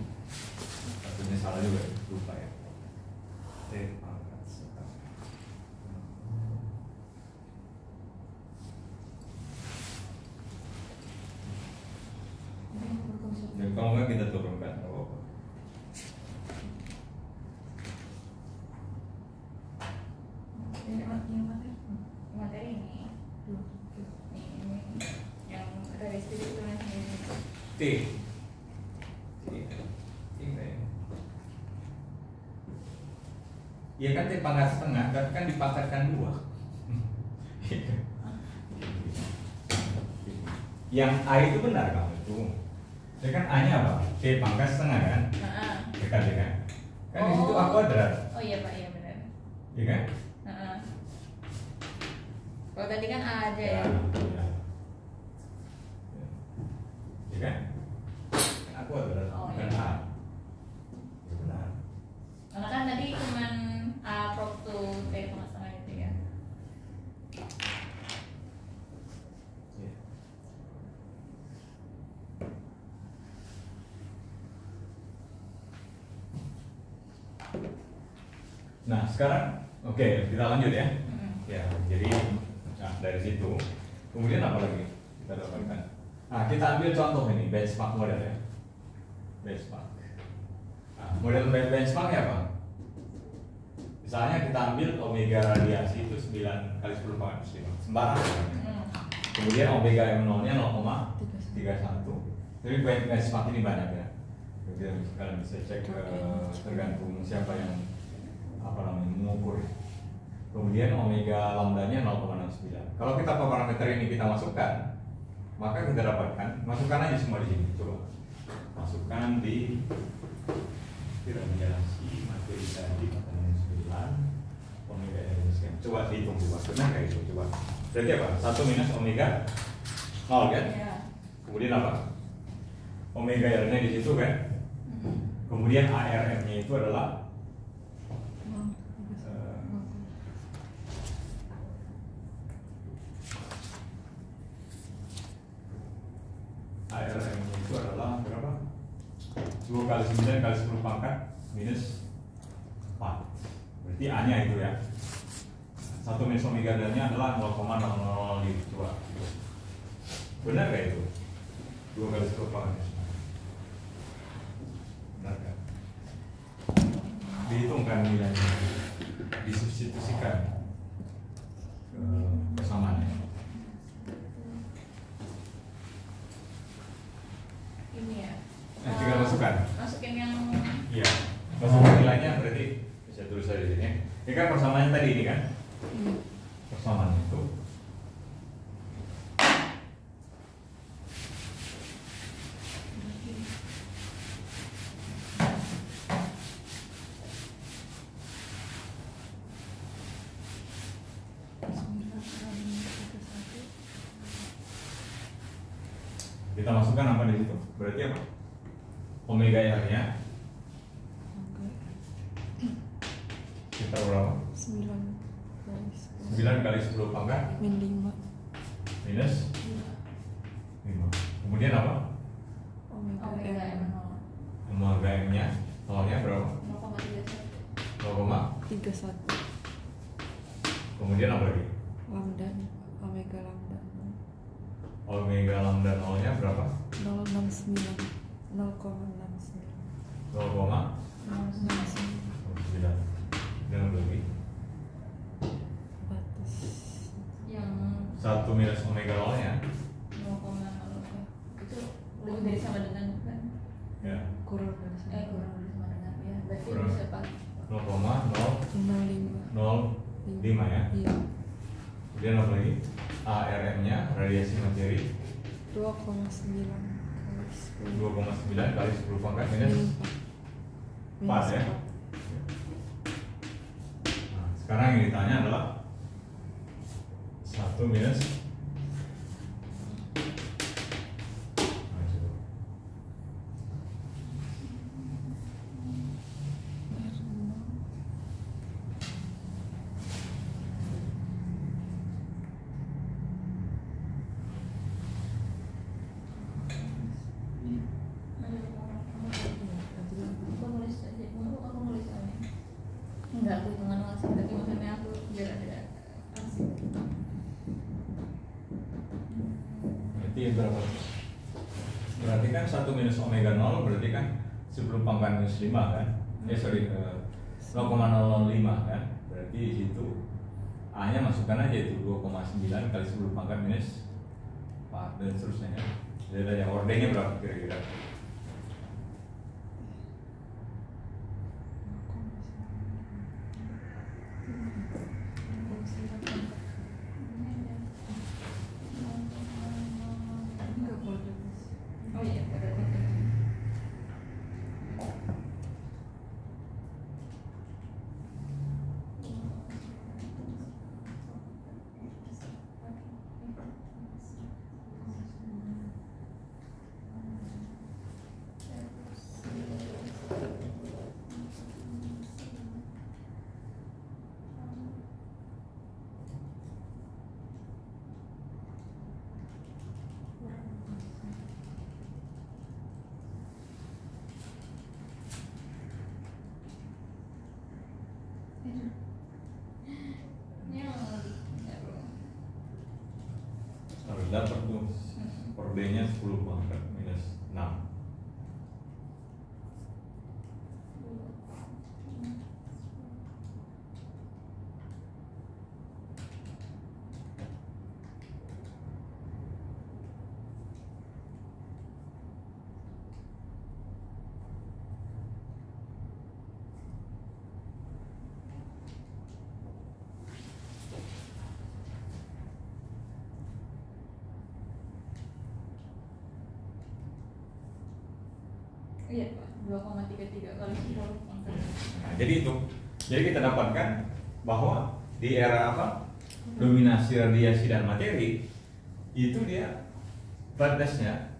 Satunya salah juga, lupa ya. T pangkat setengah. Dan kalau nggak kita turunkan, nggak apa-apa. Materi ini. Ini yang radiasi itu tulisan sendiri. T. Iya kan T pangkat setengah, tapi kan dipangkatkan 2. Yang A itu benar kamu itu. Ya kan A-nya apa? T pangkat setengah kan? Heeh. Dekat ya kan? Kan di situ A kuadrat, Oh iya Pak, iya benar. ya kan? Heeh. Kalau tadi kan A aja ya. Ya. Ya kan? Kan A kuadrat, Oh, bukan iya. A. Ya benar. Karena kan tadi cuman A prop to T pangkat setengah gitu ya. Ya. Nah sekarang, oke kita lanjut ya. Ya, jadi dari situ, kemudian apa lagi kita dapatkan? Nah, kita ambil contoh ini benchmark model ya, benchmark. Nah, model benchmarknya apa? Misalnya kita ambil omega radiasi itu 9 kali 10 pangkat 5, sembarang. Kemudian omega M0-nya 0,31. Jadi benchmark ini banyak ya. Jadi kalian bisa cek tergantung siapa yang mengukur. Kemudian omega lambdanya 0,69. Kalau kita parameter ini kita masukkan, maka kita dapatkan, masukkan aja semua di sini. Coba masukkan di radiasi materi tadi 0,9 omega R sekian. Coba dihitung coba, benar nggak itu? Coba. Berarti apa? 1 minus omega 0 kan? Iya. Kemudian apa? Omega R-nya di situ kan? Kemudian ARM-nya itu adalah ARM itu adalah berapa? 2 kali 9 kali 10 pangkat minus 4. Berarti A-nya itu ya. 1 minus omega dan-nya adalah 0,005. Coba. Benar gak itu? 2 kali 10 pangkat minus 4. Benar gak? Dihitungkan nilainya. Disubstitusikan ke persamaannya. Ini ya. Tinggal masukkan. Masukin yang Iya. Masukkan nilainya berarti bisa tulis aja di sini. Ini kan persamaannya tadi ini kan? Iya. Persamaan itu kita masukkan apa di situ? Berarti apa? Omega R-nya kita berapa? 9 9 kali 10 pangkat min 5 minus 5. Kemudian apa? omega Omega M M0 Omega M-nya nolnya berapa? 0,31. 0, 31 kemudian apa lagi? lambda omega lambda Omega lambda nolnya berapa? 069 0,69 0,9. Dan lagi batas Yang 1 minus omega nolnya 0,0 itu lebih dari sama dengan kan? ya kurang dari Kurang lebih sama dengan ya. Berarti Kurang. bisa pakai 05 0,005 ya. iya Kemudian apa lagi? ARM-nya radiasi materi 2,9 kali 10 2,9 kali 10 pangkat minus 4 ya. Nah, sekarang yang ditanya adalah 1 minus Nah, coba. Aku nulis aja, aku nulis aja. Enggak, aku hitungan langsung, tapi maksudnya aku biar ada asik. Berarti berapa? Berarti kan 1 minus omega 0 berarti kan 10 pangkat minus 5 kan? Sorry 0,005 kan? Berarti di situ A-nya masukkan aja itu 2,9 kali 10 pangkat minus 4 dan seterusnya ya. Jadi ada yang ordernya berapa kira-kira? enggak boleh Oh iya, berarti. Harus dapat tuh per D-nya 10 pangkat minus 6. Iya Pak, 2,33 kali 10 pangkat. Nah, jadi itu. Jadi kita dapatkan bahwa di era apa? Dominasi radiasi dan materi itu dia batasnya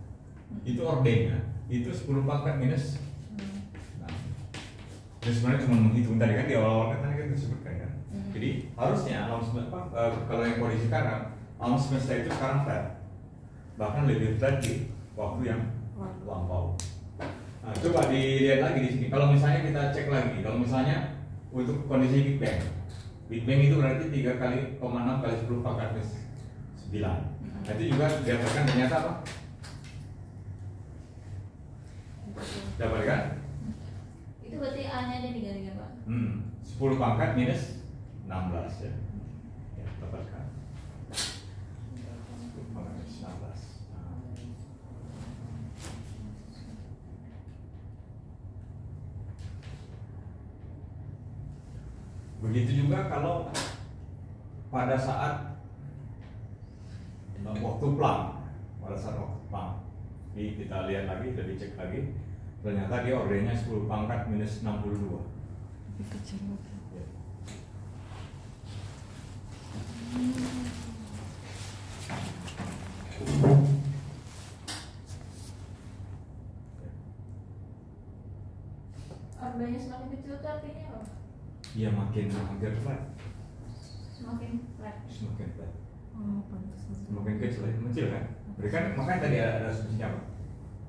itu ordernya itu 10 pangkat minus. Nah, jadi sebenarnya cuma menghitung tadi kan di awal-awal kan tadi kita sebutkan kan. Jadi harusnya alam semesta kalau yang kondisi sekarang alam semesta itu sekarang flat, bahkan lebih flat di waktu yang lampau. Nah, coba dilihat lagi di sini. Kalau misalnya kita cek lagi, kalau misalnya untuk kondisi Big Bang, Big Bang itu berarti 3 kali 0,6 kali 10 pangkat minus 9. Nah, itu juga didapatkan ternyata apa? Dapatkan? Itu berarti A-nya aja diganti Pak. 10 pangkat minus 16 ya. Ya, dapatkan. 10 pangkat minus 16. Nah. Begitu juga kalau pada saat waktu plumb, Jadi kita lihat lagi, kita dicek lagi, ternyata dia ordernya 10 pangkat minus 62. Lebih kecil lagi. Ya. Ordernya semakin kecil tuh artinya apa? Dia makin hampir flat, Semakin flat. semakin flat, Oh, pantesan. semakin kecil kan? Berikan makanya tadi ada asumsinya apa?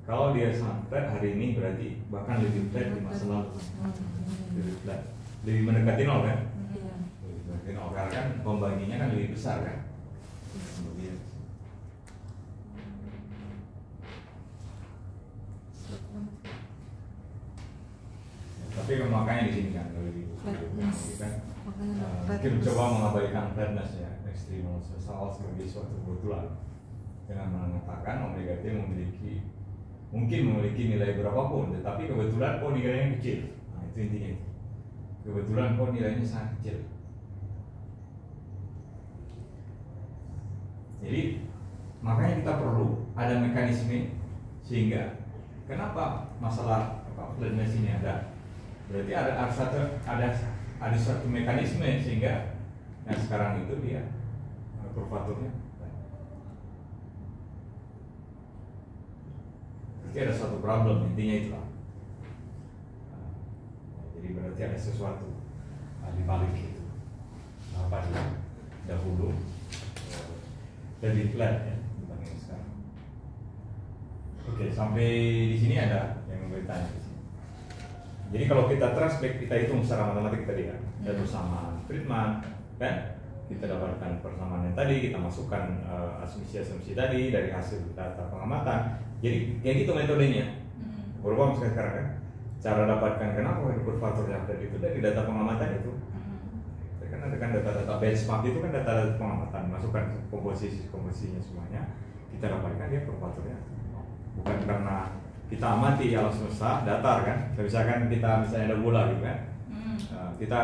Kalau dia sangat flat hari ini berarti bahkan lebih flat di masa lalu, lebih flat, lebih mendekati nol kan? Iya. Lebih mendekati nol karena kan pembaginya kan lebih besar kan? Kemudian tapi makanya di sini kan lebih Flatness. kan Makanya mungkin flatness. coba mengabaikan flatness ya ekstremal sesal sebagai suatu kebetulan dengan mengatakan omega T mungkin memiliki nilai berapapun tetapi kebetulan kok nilainya kecil. Nah itu intinya itu. Kebetulan kok nilainya sangat kecil. Jadi makanya kita perlu ada mekanisme sehingga kenapa masalah flatness ini ada, berarti ada suatu mekanisme sehingga yang sekarang itu dia kurvaturnya berarti ada suatu problem, intinya itulah. Jadi berarti ada sesuatu di balik itu apa dia dahulu lebih flat ya dibanding sekarang. Oke, sampai di sini ada yang bertanya di sini. Jadi kalau kita translate, kita hitung secara matematik tadi kan, ada persamaan Friedman, kan? Kita dapatkan persamaan yang tadi, kita masukkan asumsi-asumsi tadi dari hasil data pengamatan. Jadi kayak gitu metodenya. Berubah sekarang kan? Cara dapatkan kenapa kurvaturnya flat itu dari data pengamatan itu. Kan ada kan data-data benchmark itu kan data-data pengamatan, masukkan komposisinya semuanya, kita dapatkan dia kurvaturnya. Bukan karena kita amati alam semesta datar kan, misalkan kita misalnya ada bola gitu kan, kita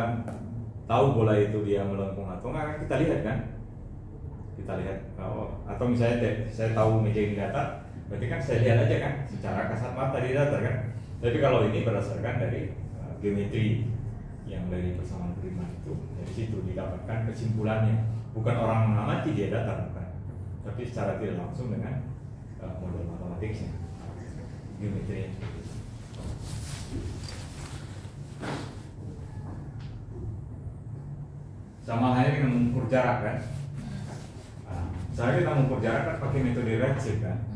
tahu bola itu dia melengkung atau enggak, kita lihat kan, atau misalnya saya tahu meja ini datar, berarti kan saya lihat aja kan, secara kasat mata dia datar kan. Tapi kalau ini berdasarkan dari geometri yang dari persamaan Friedman itu, dari situ didapatkan kesimpulannya, bukan orang mengamati dia datar bukan, tapi secara tidak langsung dengan model matematiknya, geometri. Sama halnya dengan mengukur jarak kan. Misalnya kita mengukur jarak kan pakai metode redshift kan,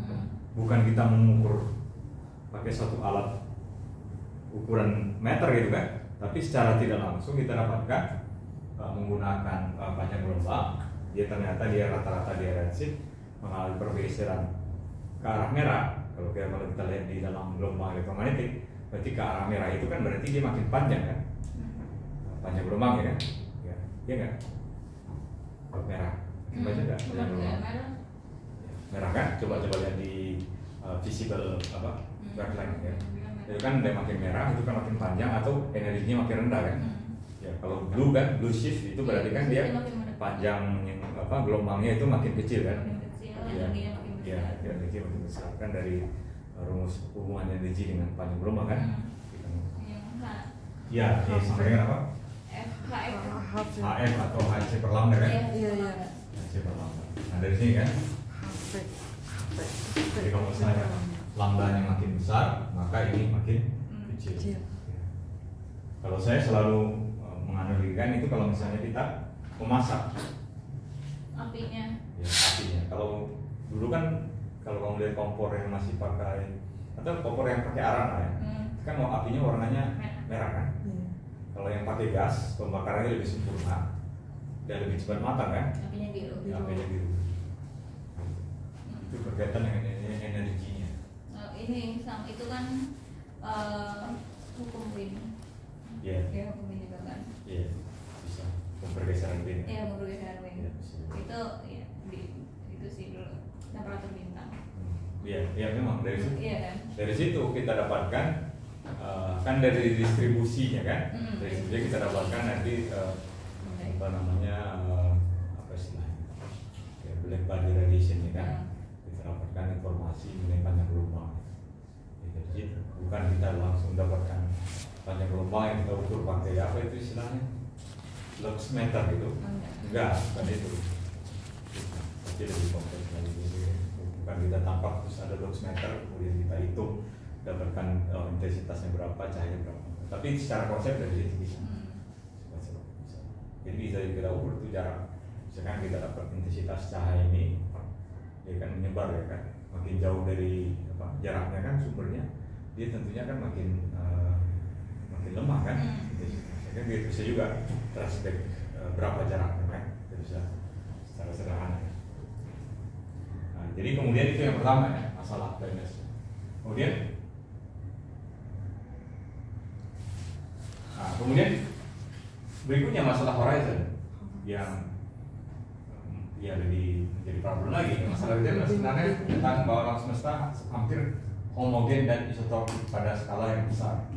bukan kita mengukur pakai suatu alat ukuran meter gitu kan, tapi secara tidak langsung kita dapatkan menggunakan panjang gelombang, dia ternyata dia rata-rata dia redshift mengalami pergeseran ke arah merah. Kalau kita lihat di dalam gelombang elektromagnetik, berarti ke arah merah itu kan berarti dia makin panjang kan, panjang gelombang ya kan, ya nggak? Merah, baca nggak? Merah kan? Coba lihat di visible backline ya. Itu kan dia makin merah, itu kan makin panjang atau energinya makin rendah kan? Ya kalau blue kan, blue shift itu berarti kan dia panjang gelombangnya itu makin kecil kan? Ya, energi makin besar kan dari rumus hubungan energi dengan panjang gelombang kan? Ya, sampai dengan apa? HF atau HC per lambda kan? Iya. HC per lambda. Nah dari sini kan? Jadi kalau misalnya lambdanya makin besar, maka ini makin kecil. Kalau saya selalu menganalogikan itu kalau misalnya kita memasak apinya. Ya, apinya. Kalau dulu kan kalau kamu lihat kompor yang masih pakai atau kompor yang pakai arang ya, kan apinya warnanya merah kan. Kalau yang pakai gas, pembakarannya lebih sempurna dan lebih cepat matang kan. Apinya biru. Ya, apinya biru. Itu berkaitan dengan energinya. Ini sama itu kan hukum Wien. Iya. Ya hukum Wien juga kan. Iya, bisa. Pergeseran Wien. Iya, pergeseran Wien. Iya, bisa. Itu ya itu sih dulu temperatur bintang. Iya memang dari situ. Iya kan. Dari situ kita dapatkan kan dari distribusinya kan. Dari situ kita dapatkan nanti apa namanya apa istilahnya kayak black body radiation ya kan, kita dapatkan informasi mengenai panjang gelombang. Jadi bukan kita langsung dapatkan panjang gelombang yang kita ukur pakai apa itu istilahnya luxmeter gitu, enggak, bukan itu. Jadi lebih kompleks lagi. Bukan kita tampak terus ada luxmeter kemudian kita hitung dapatkan intensitasnya berapa, cahaya berapa. Tapi secara konsep dari situ bisa. Jadi bisa kita ukur itu jarak. Misalkan kita dapat intensitas cahaya ini, dia kan menyebar ya kan, makin jauh dari jaraknya kan sumbernya, dia tentunya kan makin lemah kan. Jadi bisa juga translate berapa jaraknya kan, kita bisa secara sederhana. Nah, jadi kemudian itu yang pertama ya, masalah fairness. Kemudian berikutnya masalah horizon yang ya lebih menjadi problem lagi. Masalah itu sebenarnya tentang bahwa alam semesta hampir homogen dan isotropik pada skala yang besar.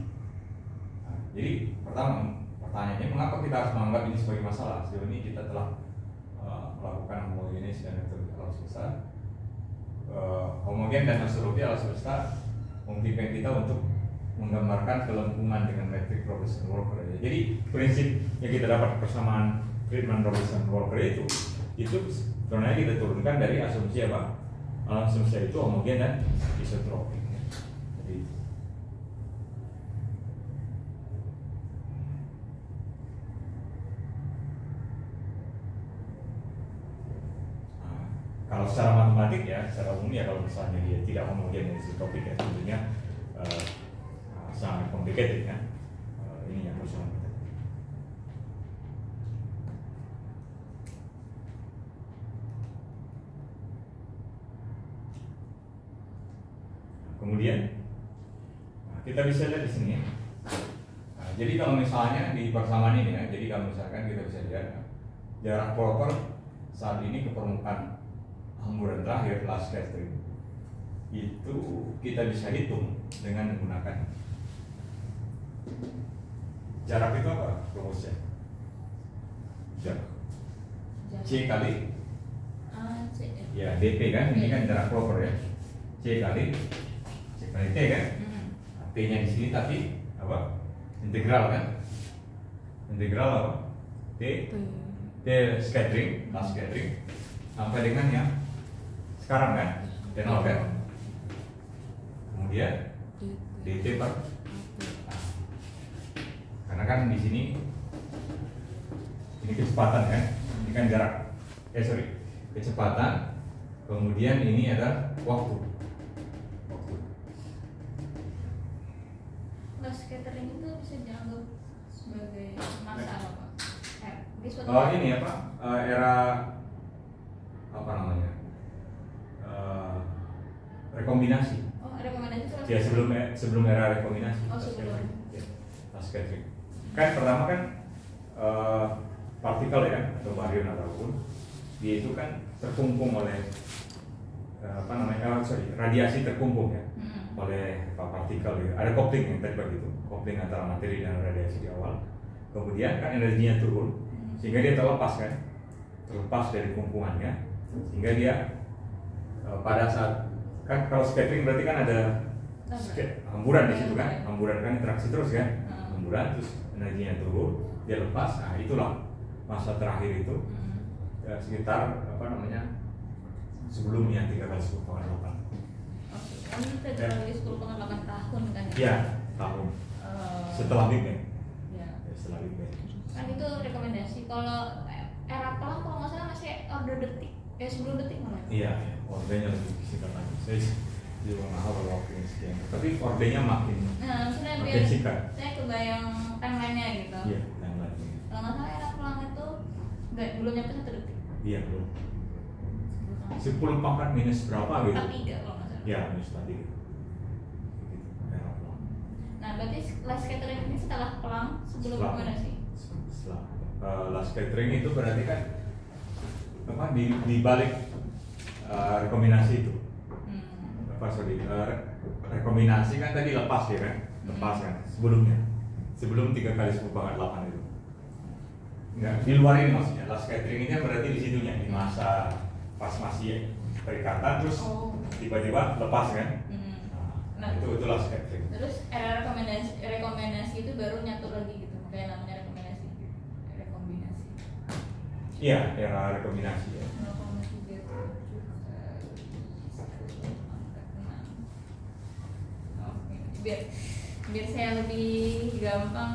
Nah, jadi pertama pertanyaannya, mengapa kita harus menganggap ini sebagai masalah? Sejauh ini kita telah melakukan homogenis dan heterogenis alam semesta. Homogen dan isotropik alam semesta memungkinkan kita untuk menggambarkan kelengkungan dengan metrik Robinson-Walker. Jadi prinsip yang kita dapat persamaan Friedman-Robinson-Walker itu sebenarnya kita turunkan dari asumsi apa? Alam semesta itu homogen dan isotropik. Jadi kalau secara matematik ya, secara umum ya, kalau misalnya dia tidak homogen dan isotropik ya tentunya sangat complicated kan, ini yang harus kita. Kemudian kita bisa lihat di sini. Jadi kalau misalnya di persamaan ini ya, jadi kalau misalkan kita bisa lihat jarak proper saat ini ke permukaan hamburan terakhir last scattering itu kita bisa hitung dengan menggunakan jarak itu apa rumusnya? Jarak C kali ya dp kan, ini kan jarak proper ya, C kali T kan, T nya di sini tapi apa? Integral kan, integral apa? T scattering, last scattering sampai dengan yang sekarang kan, T0 kan, kemudian dt per, karena kan di sini ini kecepatan kan, ini kan jarak, kecepatan, kemudian ini adalah waktu. Last scattering itu bisa dianggap sebagai masa apa? Ini apa? Era apa namanya? Rekombinasi. Oh, rekombinasi itu ya sebelum era rekombinasi. Oh, sebelum. Last scattering. Kan pertama kan partikel ya atau baryon ataupun dia itu kan terkungkung oleh radiasi terkungkung ya oleh partikel ya. Ada coupling yang tadi begitu, coupling antara materi dan radiasi di awal. Kemudian kan energinya turun sehingga dia terlepas dari kungkungannya, sehingga dia pada saat kan kalau scattering berarti kan ada hamburan di situ kan, hamburan kan interaksi terus kan, hamburan terus energinya turun, dia lepas. Nah itulah masa terakhir itu sekitar apa namanya sebelumnya 3 kali 10 pangkat 8. Oke, 3 kali 10 pangkat 8 tahun kan? Iya, tahun. Setelah Big Bang. Ya. Setelah Big Bang. Kan itu rekomendasi. Kalau era pelang kalau nggak salah masih order detik, sebelum detik malah. Iya, ordernya lebih singkat lagi. Saya juga nggak tahu kalau waktu ini sekian. Tapi ordernya makin singkat. Saya kebayang timeline-nya gitu. Iya, timeline. Kalau nggak salah era pelang itu belum nyampe 1 detik. Iya, belum. 10 pangkat minus berapa gitu? 4/3 kalau nggak salah. Iya, minus 4/3 gitu. Era pelang. Nah, berarti last scattering ini setelah pelang sebelum rekomendasi? Setelah last scattering itu berarti kan apa di balik rekombinasi itu. Rekombinasi kan tadi lepas ya kan? Lepas kan sebelum 3 kali 10 pangkat 8 itu. Enggak, di luar ini maksudnya. Last scattering ini kan berarti di situnya di masa pas masih perikatan terus tiba-tiba lepas kan? Nah, itu last scattering. Terus era rekombinasi itu baru nyatu lagi gitu, makanya namanya rekombinasi. Iya, era rekombinasi ya. 0,37 biar saya lebih gampang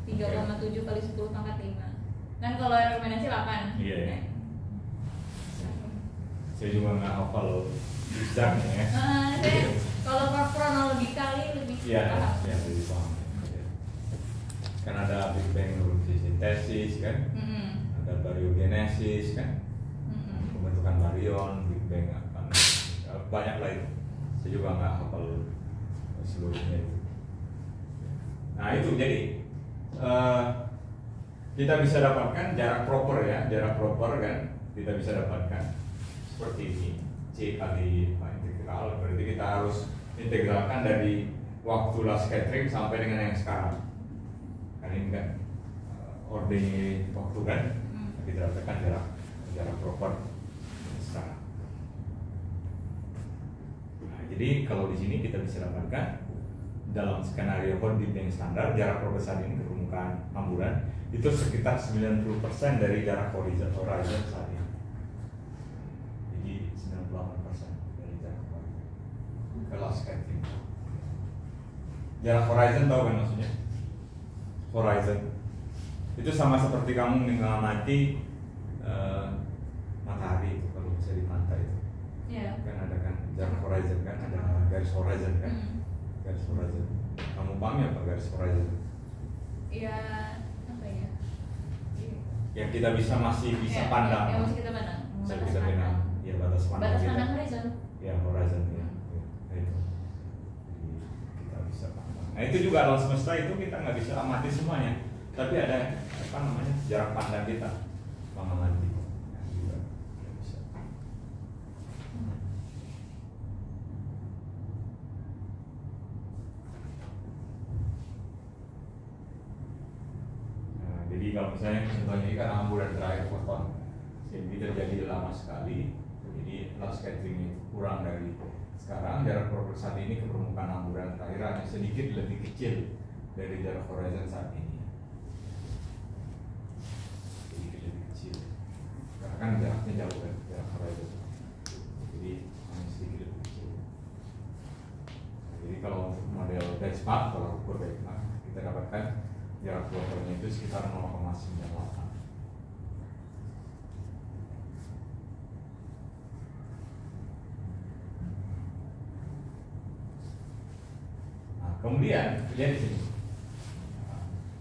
3,7 kali 10 pangkat 5. Kan kalau rekomendasi 8. Iya ya. Saya juga nggak hafal bisanya ya. Saya kalau kronologikali lebih paham. Iya, lebih paham. Kan ada Big Bang sintesis kan, ada bariogenesis kan, pembentukan barion, Big Bang akan banyak lah itu. Saya juga nggak hafal seluruhnya itu. Nah itu jadi kita bisa dapatkan jarak proper ya, jarak proper kan kita bisa dapatkan seperti ini, C kali integral, berarti kita harus integralkan dari waktu last scattering sampai dengan yang sekarang. Kan ini kan orde waktu kan, kita dapatkan jarak proper sekarang. Nah, jadi kalau di sini kita bisa dapatkan dalam skenario Hot Big Bang standar jarak proper saat ini ke permukaan hamburan itu sekitar 90% dari jarak horizon saat ini. Jadi 98% dari jarak horizon. Kalau scattering. Jarak horizon tahu kan maksudnya? Horizon itu sama seperti kamu mengamati matahari itu kalau bisa di pantai itu. Yeah. Kan ada kan jarak horizon kan, ada garis horizon kan. Garis horizon. Kamu paham ya apa garis horizon? Iya, apa ya? Yang kita masih bisa pandang. Yang masih kita pandang. Bisa kita pandang. Ya batas pandang. Batas kita. pandang horizon. Ya horizon ya. Itu. Jadi, kita bisa pandang. Nah itu juga alam semesta itu kita nggak bisa amati semuanya. Tapi ada apa namanya jarak pandang kita mengamati. Nah, juga kita bisa. Jadi kalau misalnya contohnya ini kan hamburan terakhir foton, jadi terjadi lama sekali, jadi last scattering itu kurang dari sekarang jarak proper saat ini ke permukaan hamburan terakhir hanya sedikit lebih kecil dari jarak horizon saat ini. Sedikit lebih kecil, karena kan jaraknya jauh kan jarak horizon, jadi hanya sedikit lebih kecil. Jadi kalau untuk model benchmark, kalau ukur benchmark kita dapatkan jarak propernya itu sekitar 0,98. Nah, kemudian lihat di sini.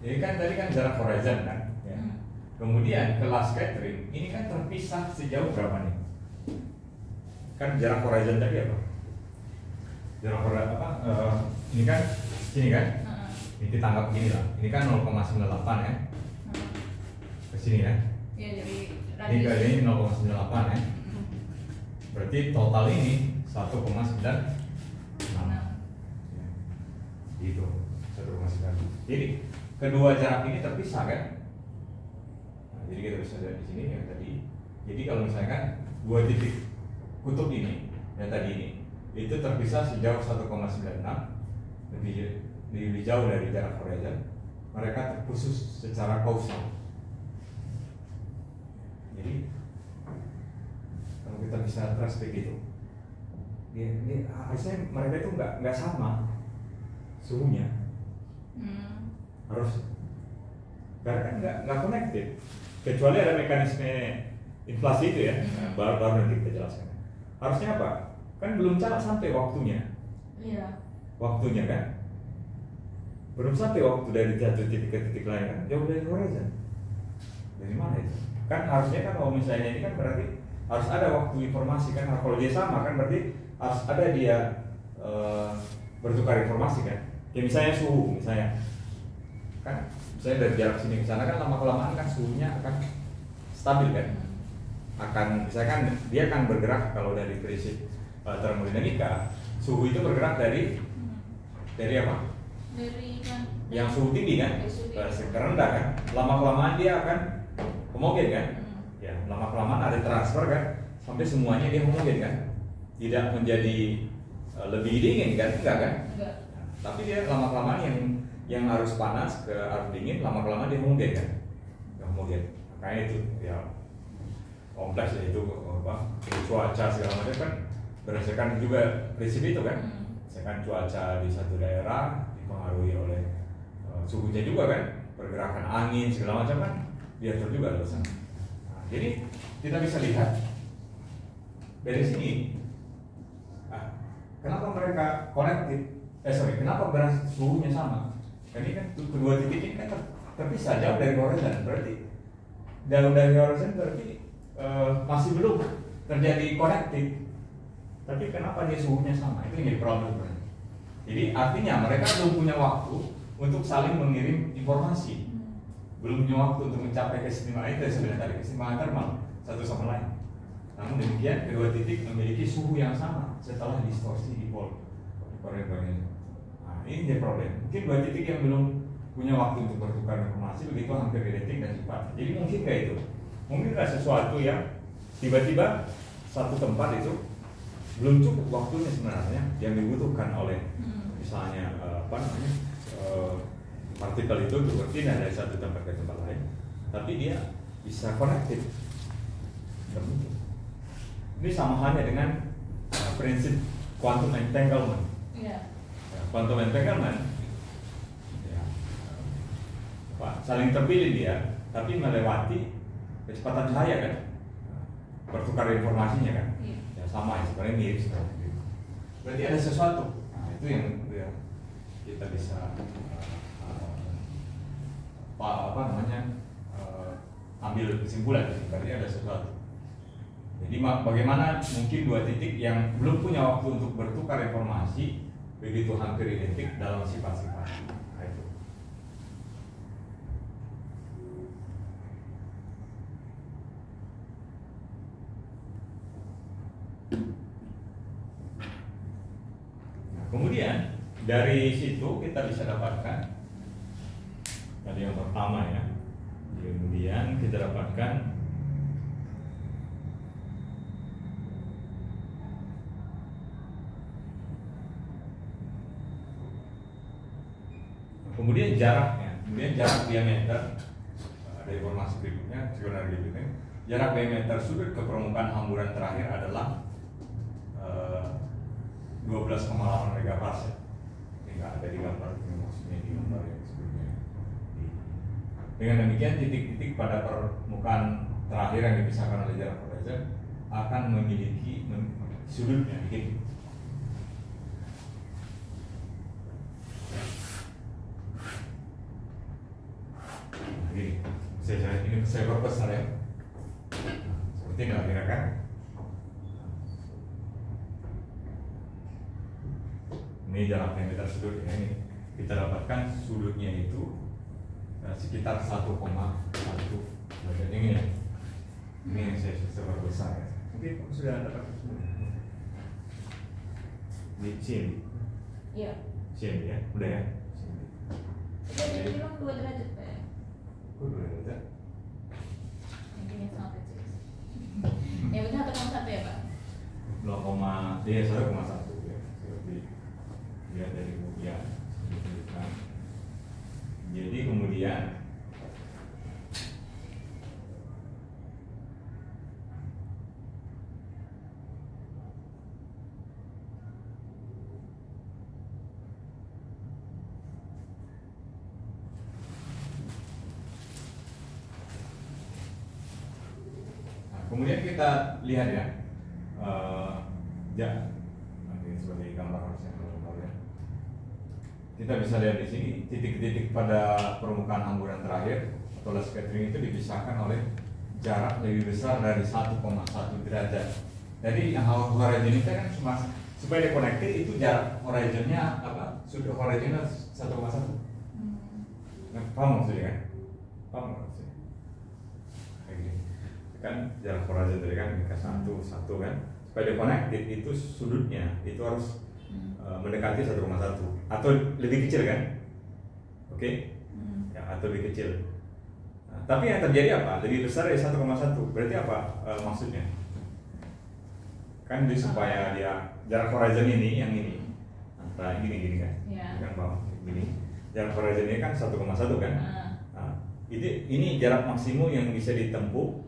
Ini kan tadi kan jarak horizon kan. Ya. Kemudian ke last scattering ini kan terpisah sejauh berapa nih? Kan jarak horizon tadi apa? Jarak horizon apa? Ini kan sini kan? Ini ditanggap begini lah. Ini kan 0,98 ya. Ke sini ya. Iya, jadi Ini kali ini 0,98 ya. Berarti total ini 1,96. Gitu. 1,9. Jadi kedua jarak ini terpisah kan? Nah, jadi kita bisa lihat di sini yang tadi. Jadi kalau misalkan dua titik kutub ini yang tadi ini itu terpisah sejauh 1,96 lebih jauh dari jarak horizon, mereka terkhusus secara kausal. Jadi kalau kita bisa trace begitu, ini harusnya mereka itu nggak sama suhunya, harus karena kan nggak connected, kecuali ada mekanisme inflasi itu ya, baru nanti kita jelaskan. Harusnya apa? Kan belum sampai waktunya. Iya. Waktunya kan? Belum sampai waktu dari satu titik ke titik lain kan, jauh dari horizon. Dari mana itu? Kan harusnya kan kalau misalnya ini kan berarti harus ada waktu informasi kan, kalau dia sama kan berarti harus ada dia bertukar informasi kan. Ya misalnya suhu misalnya, kan misalnya dari jarak sini ke sana kan lama kelamaan kan suhunya akan stabil kan, akan misalkan dia akan bergerak kalau dari prinsip termodinamika, suhu itu bergerak dari apa? Dari yang suhu tinggi kan ke rendah kan, lama kelamaan dia akan homogen kan. Ya, lama kelamaan ada transfer kan, sampai semuanya dia homogen kan, tidak menjadi lebih dingin kan, enggak kan? Enggak. Nah, tapi dia lama kelamaan yang harus panas ke harus dingin, lama kelamaan dia homogen kan, homogen. Makanya itu ya kompleks ya itu apa, cuaca segala macam kan berdasarkan juga prinsip itu kan. Misalkan cuaca di satu daerah dipengaruhi oleh suhunya juga kan, pergerakan angin segala macam kan diatur juga di sana. Nah, jadi kita bisa lihat dari sini kenapa mereka connected, kenapa berarti suhunya sama? Ini kan kedua titik ini kan terpisah jauh dari horizon, berarti jauh dari horizon berarti masih belum terjadi connected. Tapi kenapa dia suhunya sama? Itu yang jadi problem. Jadi artinya mereka belum punya waktu untuk saling mengirim informasi, belum punya waktu untuk mencapai keseimbangan itu sebenarnya tadi, keseimbangan termal satu sama lain. Namun demikian kedua titik memiliki suhu yang sama setelah distorsi di Korea. Nah, ini jadi problem. Mungkin dua titik yang belum punya waktu untuk bertukar informasi begitu hampir identik dan cepat. Jadi mungkin kayak itu, mungkin ada sesuatu yang tiba-tiba satu tempat itu belum cukup waktunya sebenarnya yang dibutuhkan oleh misalnya partikel itu untuk berpindah dari satu tempat ke tempat lain, tapi dia bisa connected. Ini sama halnya dengan prinsip quantum entanglement. Quantum entanglement ya, saling terpilih dia, tapi melewati kecepatan cahaya kan, bertukar informasinya kan, ya sama ya, sebenarnya mirip seperti itu. Berarti ada sesuatu. Nah, itu yang kita bisa ambil kesimpulan. Berarti ada sesuatu. Jadi bagaimana mungkin dua titik yang belum punya waktu untuk bertukar informasi begitu hampir identik dalam sifat-sifat. Nah, itu. Nah, kemudian dari situ kita bisa dapatkan tadi yang pertama ya. Kemudian kita dapatkan kemudian jaraknya, jarak diameter ada informasi berikutnya, sebenarnya berikutnya jarak diameter sudut ke permukaan hamburan terakhir adalah 12,8 megaparsec. Ini nggak ada di gambar, ini maksudnya di gambar yang sebelumnya. Dengan demikian titik-titik pada permukaan terakhir yang dipisahkan oleh jarak horizon akan memiliki sudutnya begini. Ini saya berpesan ya, seperti ini kira-kira. Ini jarak diameter sudut ya, ini kita dapatkan sudutnya itu sekitar 1,1 bagian ini ya. Ini yang saya berbesar ya. Mungkin sudah dapat di sini. Iya. Sini ya, udah ya. Jadi bilang 2 derajat Pak ya? Kok 2 derajat? Mungkin yang sangat kecil. Yang penting 1,1 ya Pak? 0,1 ya. Seperti lihat dari kemudian. Jadi kemudian kemudian kita lihat ya, nanti sebagai gambar harusnya ya. Kita bisa lihat di sini titik-titik pada permukaan hamburan terakhir atau last scattering itu dipisahkan oleh jarak lebih besar dari 1,1 derajat. Jadi yang horizon itu kan cuma supaya dia connected itu jarak horizonnya apa? Sudah horizonnya 1,1. Nah, paham maksudnya kan? Paham maksudnya? Kayak gini. Kan jarak horizon tadi kan ke 1 kan? Supaya dia connected itu sudutnya itu harus mendekati 1,1 atau lebih kecil kan? oke? Ya, atau lebih kecil. Nah, tapi yang terjadi apa? Lebih besar dari 1,1. Berarti apa maksudnya? Kan dia supaya dia jarak horizon ini yang ini antara gini kan? Ya. Kan bawah gini. Jarak horizon ini kan 1,1 kan? Nah, ini jarak maksimum yang bisa ditempuh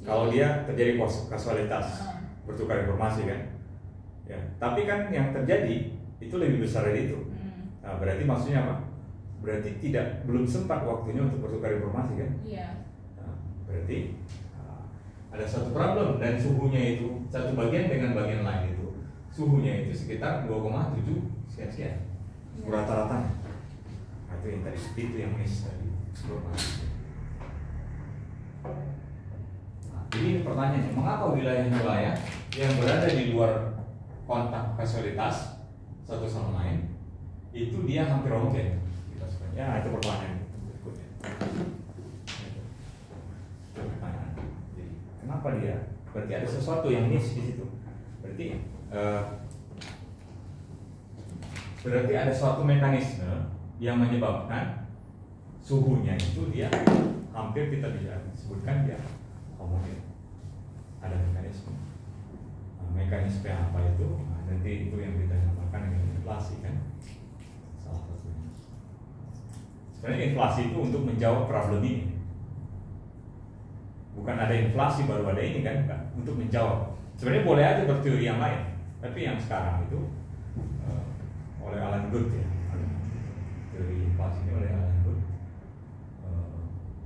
kalau dia terjadi kasualitas bertukar informasi kan? Ya. Tapi kan yang terjadi itu lebih besar dari itu. Nah, berarti maksudnya apa? Berarti belum sempat waktunya untuk bertukar informasi kan? Iya. Nah, berarti ada satu problem dan suhunya itu satu bagian dengan bagian lain itu suhunya itu sekitar 2,7 Celsius rata-ratanya. Nah, itu yang tadi itu yang miss tadi. Nah, jadi ini pertanyaannya, mengapa wilayah-wilayah yang berada di luar kontak kasualitas satu sama lain itu dia hampir homogen? Ya, itu pertanyaan berikutnya. Itu pertanyaan. Jadi, kenapa dia? Berarti ada sesuatu yang miss di situ. Berarti ada suatu mekanisme yang menyebabkan suhunya itu dia hampir kita bisa sebutkan dia homogen. Ada mekanisme. Nah, mekanisme apa itu? Nah, nanti itu yang kita namakan dengan inflasi kan? Salah satunya. Sebenarnya inflasi itu untuk menjawab problem ini. Bukan ada inflasi baru ada ini kan? Bukan. Untuk menjawab. Sebenarnya boleh aja berteori yang lain. Tapi yang sekarang itu oleh Alan Guth ya. Teori inflasi ini oleh Alan Guth.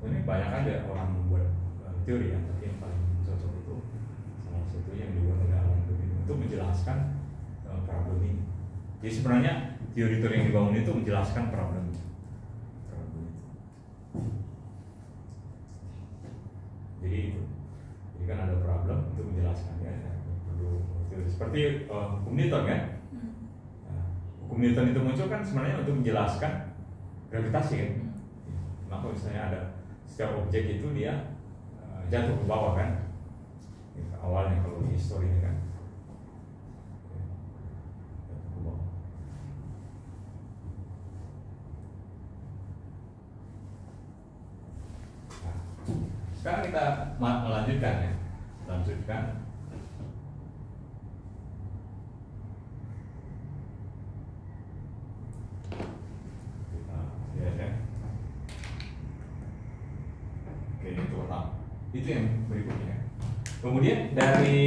Ini banyak aja orang membuat teori ya. Tapi yang paling cocok itu salah satu yang dibuat oleh Alan Guth ini untuk menjelaskan problem ini. Jadi sebenarnya teori-teori yang dibangun itu menjelaskan problem itu. Jadi itu, jadi kan ada problem untuk menjelaskan ya, perlu seperti hukum Newton kan. Nah, hukum Newton itu muncul kan sebenarnya untuk menjelaskan gravitasi kan. Maka misalnya ada setiap objek itu dia jatuh ke bawah kan. Awalnya kalau di historinya kan. Jatuh ke bawah. Sekarang kita melanjutkan ya, lanjutkan. Kita lihat ya. Oke, itu pertama. Itu yang berikutnya. Kemudian dari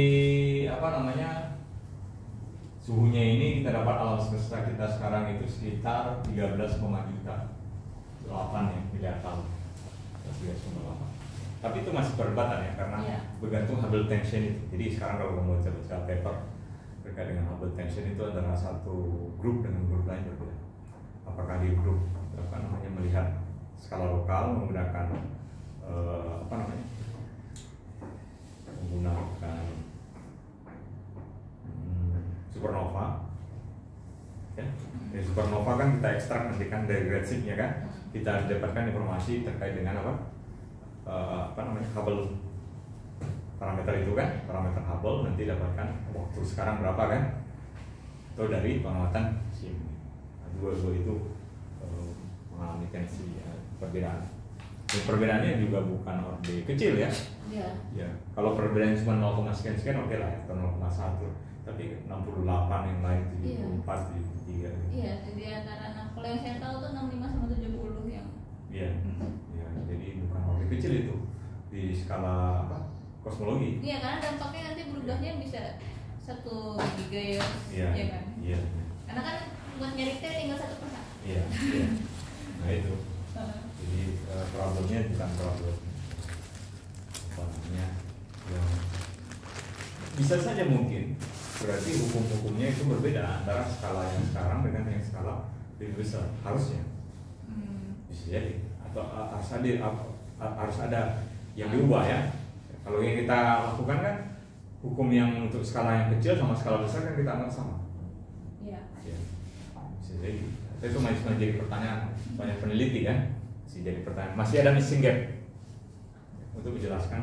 suhunya ini kita dapat alam semesta kita sekarang itu sekitar 13, juta 8 ya miliar tahun. 13,8. Tapi itu masih perdebatan ya, karena bergantung Hubble tension itu. Jadi sekarang kalau kamu baca paper terkait dengan Hubble tension itu antara satu grup dengan grup lain berbeda. Apakah di grup melihat skala lokal menggunakan menggunakan supernova. Ya. Dari supernova kan kita ekstrak nanti kan dari redshift-nya kan, kita dapatkan informasi terkait dengan Hubble parameter itu kan, parameter Hubble nanti dapatkan waktu sekarang berapa kan, atau dari pengamatan SIM. Nah, dua itu mengalami tensi ya, perbedaan. Dan perbedaannya juga bukan orde kecil ya. Iya. Ya, kalau perbedaannya cuma 0, sekian oke lah, atau 0,1. Tapi 68 yang lain 74, 73. Iya, jadi antara kalau yang saya tahu tuh 65 sama 70 yang. Iya. Ya, jadi bukan orde kecil itu di skala kosmologi. Iya, karena dampaknya nanti berubahnya bisa 1 giga ya, ya kan? Iya. Karena kan buat nyari T tinggal 1%. Iya. Nah itu. Jadi problemnya bukan problem yang bisa saja mungkin berarti hukum-hukumnya itu berbeda antara skala yang sekarang dengan yang skala lebih besar harusnya. Bisa jadi atau harus ada yang diubah ya. Kalau yang kita lakukan kan hukum yang untuk skala yang kecil sama skala besar kan kita anggap sama. Iya. Ya. Bisa jadi. Itu masih menjadi pertanyaan banyak peneliti kan. Masih jadi pertanyaan. Masih ada missing gap untuk menjelaskan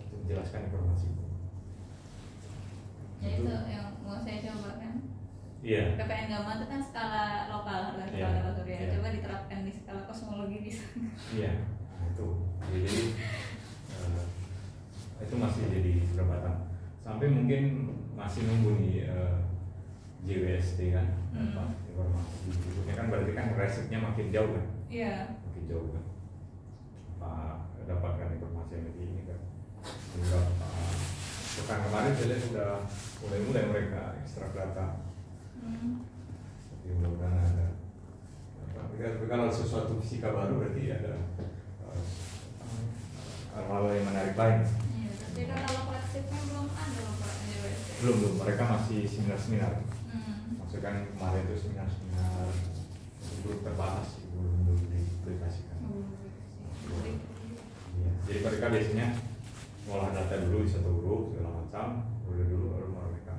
untuk menjelaskan informasi. Ya itu yang mau saya coba kan. Iya. PPN gamma itu kan skala lokal, skala Iya. skala surya. Iya. Coba diterapkan di skala kosmologi di sana. Iya, nah, itu. Jadi itu masih jadi perdebatan. Sampai mungkin masih nunggu nih JWST kan, apa informasi berikutnya kan berarti kan resepnya makin jauh kan, Iya. makin jauh kan. Pak dapatkan informasi yang lebih ini kan. Beberapa pekan kemarin saya lihat sudah mulai mereka ekstrak data. Tapi mudah-mudahan ada. Tapi kalau sesuatu fisika baru berarti ada hal-hal yang menarik lain. Iya, tapi kalau kolektifnya belum ada loh Pak JWST. Belum, mereka masih seminar-seminar. Hmm. Maksudnya kan kemarin itu seminar-seminar untuk grup terbatas sih, belum diaplikasikan. Iya. Jadi mereka biasanya ngolah data dulu di satu grup segala macam, dulu baru mereka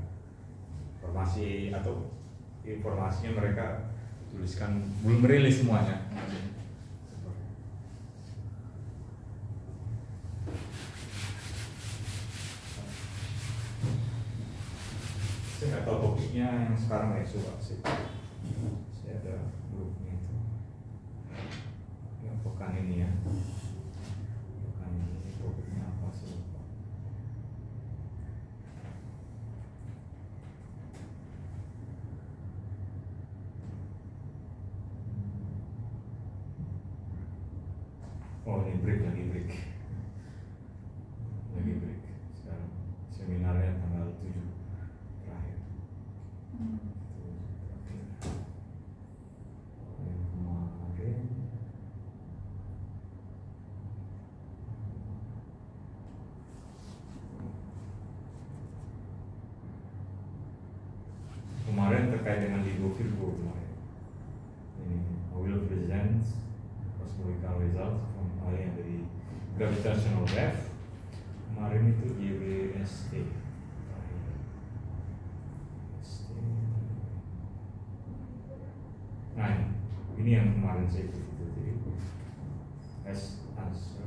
informasi atau informasinya mereka tuliskan, belum merilis semuanya. Saya nggak tahu topiknya yang sekarang ya suka sih. Saya ada grupnya itu. Yang pekan ini ya. Pekan ini topiknya apa sih? Oh ini break sekarang seminarnya tanggal 7 terakhir. Yang kemarin terkait dengan Ligo Virgo kemarin. Ini I will present cosmological results from area dari gravitational wave. Kemarin itu JWST. Nah ini yang kemarin saya ikut itu jadi as answer.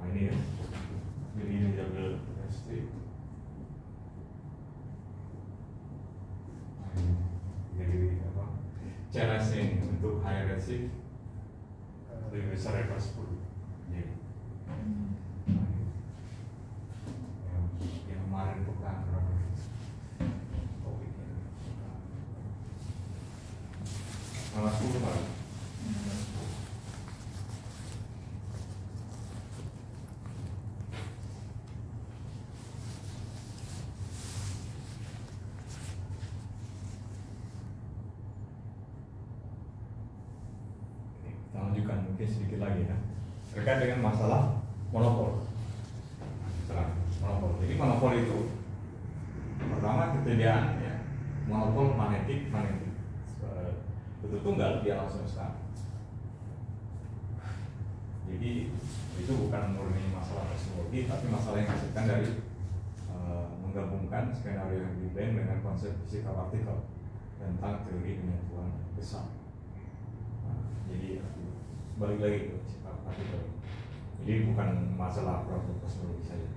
Nah ini ya, jadi ini JWST. Jadi apa? Challenge ini untuk high redshift lebih besar daripada 10. Jadi yang kemarin bukan topiknya malah 10 kemarin. Kita lanjutkan mungkin sedikit lagi ya terkait dengan masalah monopol. Monopol. Jadi monopol itu pertama ketersediaan ya, monopol magnetik betul tunggal di alam semesta. Jadi itu bukan murni masalah kosmologi, tapi masalah yang dihasilkan dari menggabungkan skenario yang Big Bang dengan konsep fisika partikel tentang teori penyatuan besar. Jadi balik lagi ke fisika partikel. Jadi bukan masalah problem kosmologi saja.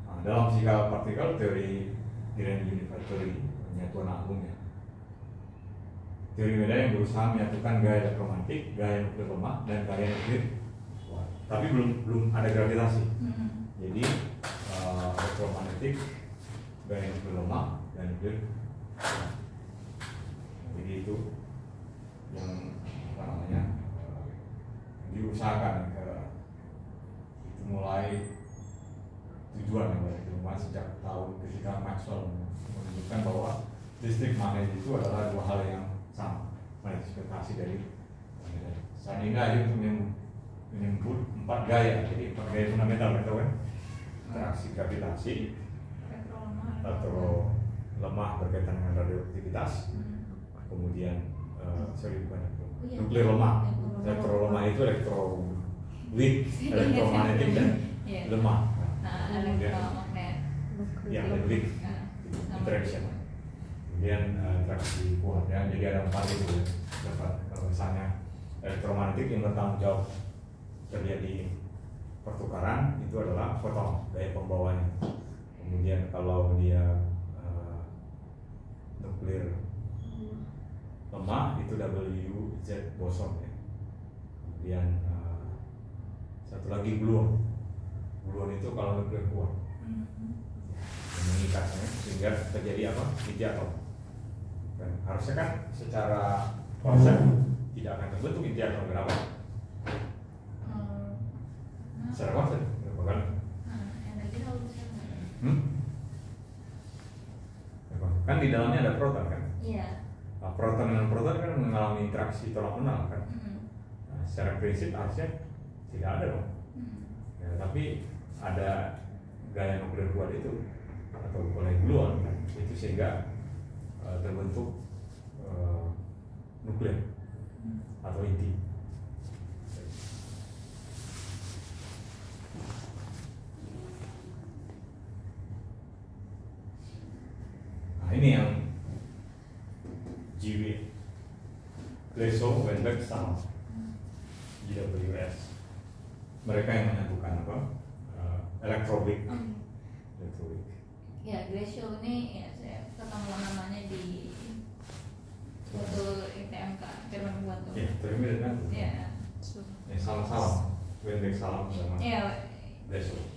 Nah, dalam fisika partikel teori grand unified theory penyatuan atom ya. Teori beda yang berusaha menyatukan gaya elektromagnetik, gaya nuklir lemah, dan gaya nuklir kuat. Tapi belum ada gravitasi. Jadi elektromagnetik, gaya nuklir lemah, dan nuklir kuat. Jadi itu yang apa namanya diusahakan itu mulai tujuan yang mulai sejak tahun ketika Maxwell menunjukkan bahwa listrik magnet itu adalah dua hal yang sama, ekspektasi dari saat ini aja untuk menyebut 4 gaya. Jadi 4 gaya fundamental kita kan interaksi gravitasi, elektro lemah berkaitan dengan radioaktivitas, kemudian nuklir lemah. Elektro lemah itu elektro weak, elektromagnetik dan lemah. Elektromagnet. Ya, weak interaction. Kemudian interaksi kuat ya. Jadi ada 4 itu ya. Kalau misalnya elektromagnetik yang bertanggung jawab terjadi pertukaran itu adalah foton, gaya pembawanya. Kemudian kalau itu WZ boson ya. Kemudian satu lagi gluon. Gluon itu kalau nuklir kuat mengikatnya sehingga terjadi apa? Inti atom. Dan harusnya kan secara konsep tidak akan terbentuk inti atom. Kenapa? Secara konsep, kenapa kan? Energi harus Kan di dalamnya ada proton kan? iya. Nah, proton dengan proton kan mengalami interaksi tolak menol kan? Nah, secara prinsip harusnya tidak ada dong. Ya, tapi ada gaya nuklir kuat itu atau oleh gluon kan? Itu sehingga terbentuk nuklir atau inti. Nah, ini yang GW, Gleason, Weinberg, sama GWS. Mereka yang menyatukan apa? Elektroweak. Elektroweak. Ya, Gleason ini ya saya ketemu namanya di waktu ITMK Firman Buanto. Ya, terima kan? Ya. Ya, salam-salam. Weinberg salam sama Ya, Gleason.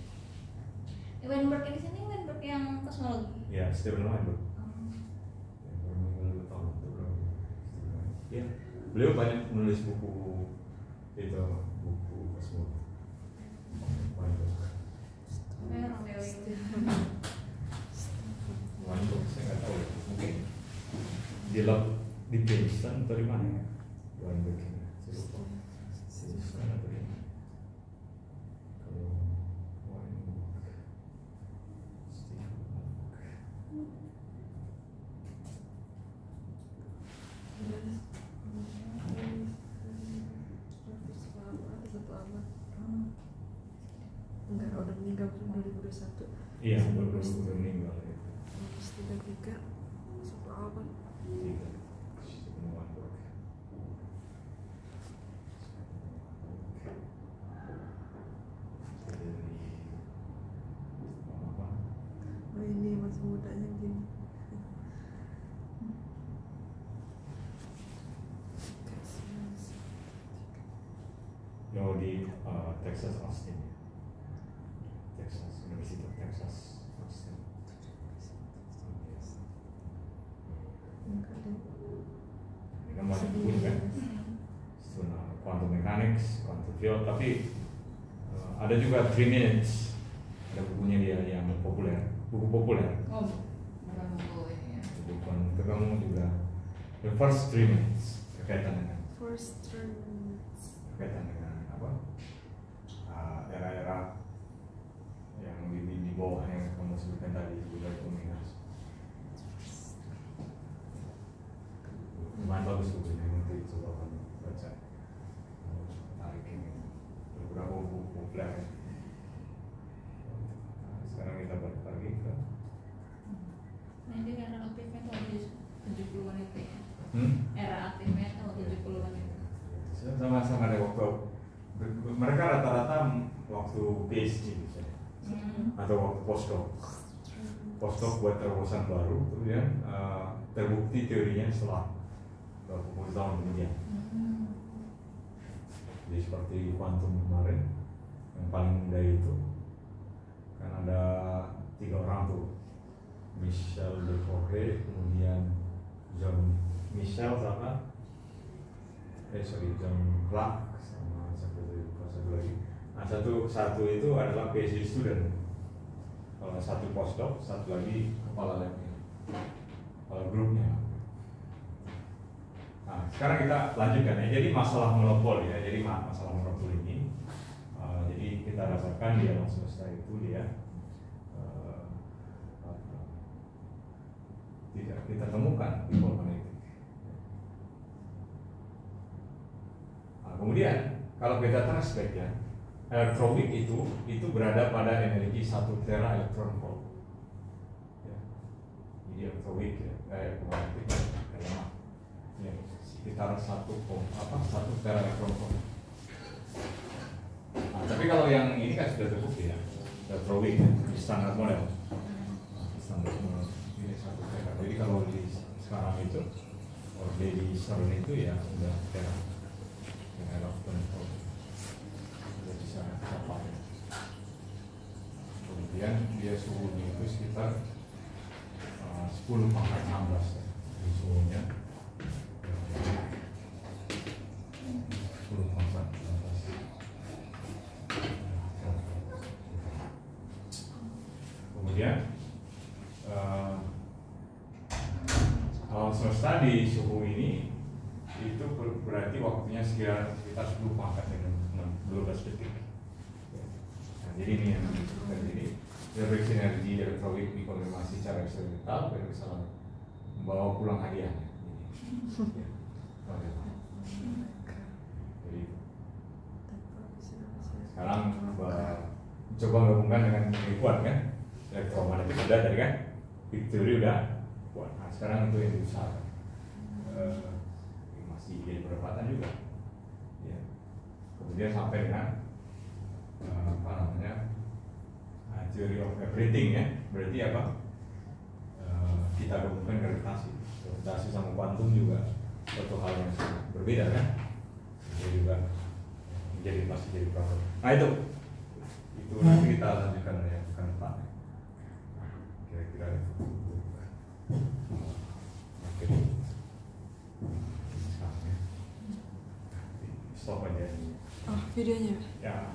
Weinberg di sini Weinberg yang kosmologi. Ya, Stephen Weinberg. Ya, beliau banyak menulis buku itu, buku kosmologi. Orang Dewi. Weinberg saya nggak tahu, mungkin di lab di Princeton atau di mana ya? Weinberg ini, saya lupa. Princeton atau di mana? Kalau Weinberg, Stephen Weinberg. Enggak, udah meninggal 2021. Iya, baru meninggal ya. 33 satu abad. Tiga. Stephen Weinberg. Oh ini masih mudanya gini. Yang di Texas Austin, Texas, University of Texas Austin. Enggak deh. Ini kan banyak buku kan, quantum mechanics, quantum field, tapi ada juga 3 minutes, ada bukunya dia yang populer, buku populer. Oh, bukan buku ini ya. Bukan, itu kamu juga the first 3 minutes berkaitan dengan apa? Era-era yang di bawah yang kamu sebutkan tadi, juga kombinasi. Lumayan bagus bukunya, nanti coba kamu baca. Tarik ini beberapa buku populer. Sekarang kita balik lagi ke Nah, ini era aktifnya tahun 70-an itu ya. Era aktifnya tahun 70-an itu. Sama-sama ada waktu mereka rata-rata waktu PhD misalnya, atau waktu postdoc buat terobosan baru, kemudian terbukti teorinya setelah beberapa puluh tahun kemudian. Jadi seperti kuantum kemarin yang paling muda itu kan ada 3 orang tuh, Michel de Forget, kemudian John Michel sama John Clark sama satu lagi. Nah satu itu adalah PhD student. Kalau satu postdoc, satu lagi kepala labnya, kepala grupnya. Nah sekarang kita lanjutkan ya. Jadi masalah monopol ya. Jadi masalah monopol ini, jadi kita rasakan di alam semesta itu dia tidak kita temukan di pol magnetik. Kemudian kalau kita translate ya, elektroweak itu berada pada energi 1 tera elektron volt. Ya. Jadi elektroweak ya, elektromagnetik ya, sekitar 1 tera elektron volt. Nah, tapi kalau yang ini kan sudah terbukti ya, elektroweak ya, di standar model. Standar model ini 1 tera. Jadi kalau di sekarang itu Lady Stone itu ya udah kayak yang eleven udah bisa capai. Kemudian dia suhunya itu sekitar 10 pangkat 16 ya, di suhunya 10 pangkat 16. Kemudian alam semesta di suhu ini itu berarti waktunya sekitar 10 pangkat dengan 12 detik. Nah, jadi ini yang terjadi. Refleksi energi elektrolit dikonfirmasi secara eksperimental dan kesalahan membawa pulang hadiah. Jadi sekarang coba gabungkan dengan kuat kan, elektromagnetik udah tadi kan, big theory udah kuat. Nah, sekarang itu yang diusahakan. Masih jadi perdebatan juga. Ya. Kemudian sampai dengan apa namanya? Theory of everything ya, berarti apa? Kita gabungkan gravitasi. Gravitasi sama kuantum juga suatu hal yang sangat berbeda kan? Jadi juga masih jadi problem. Nah itu nanti kita lanjutkan ya pekan depan. Kira-kira itu. Oke. Sekarang ya. Stop aja. Oh, videonya. Ya.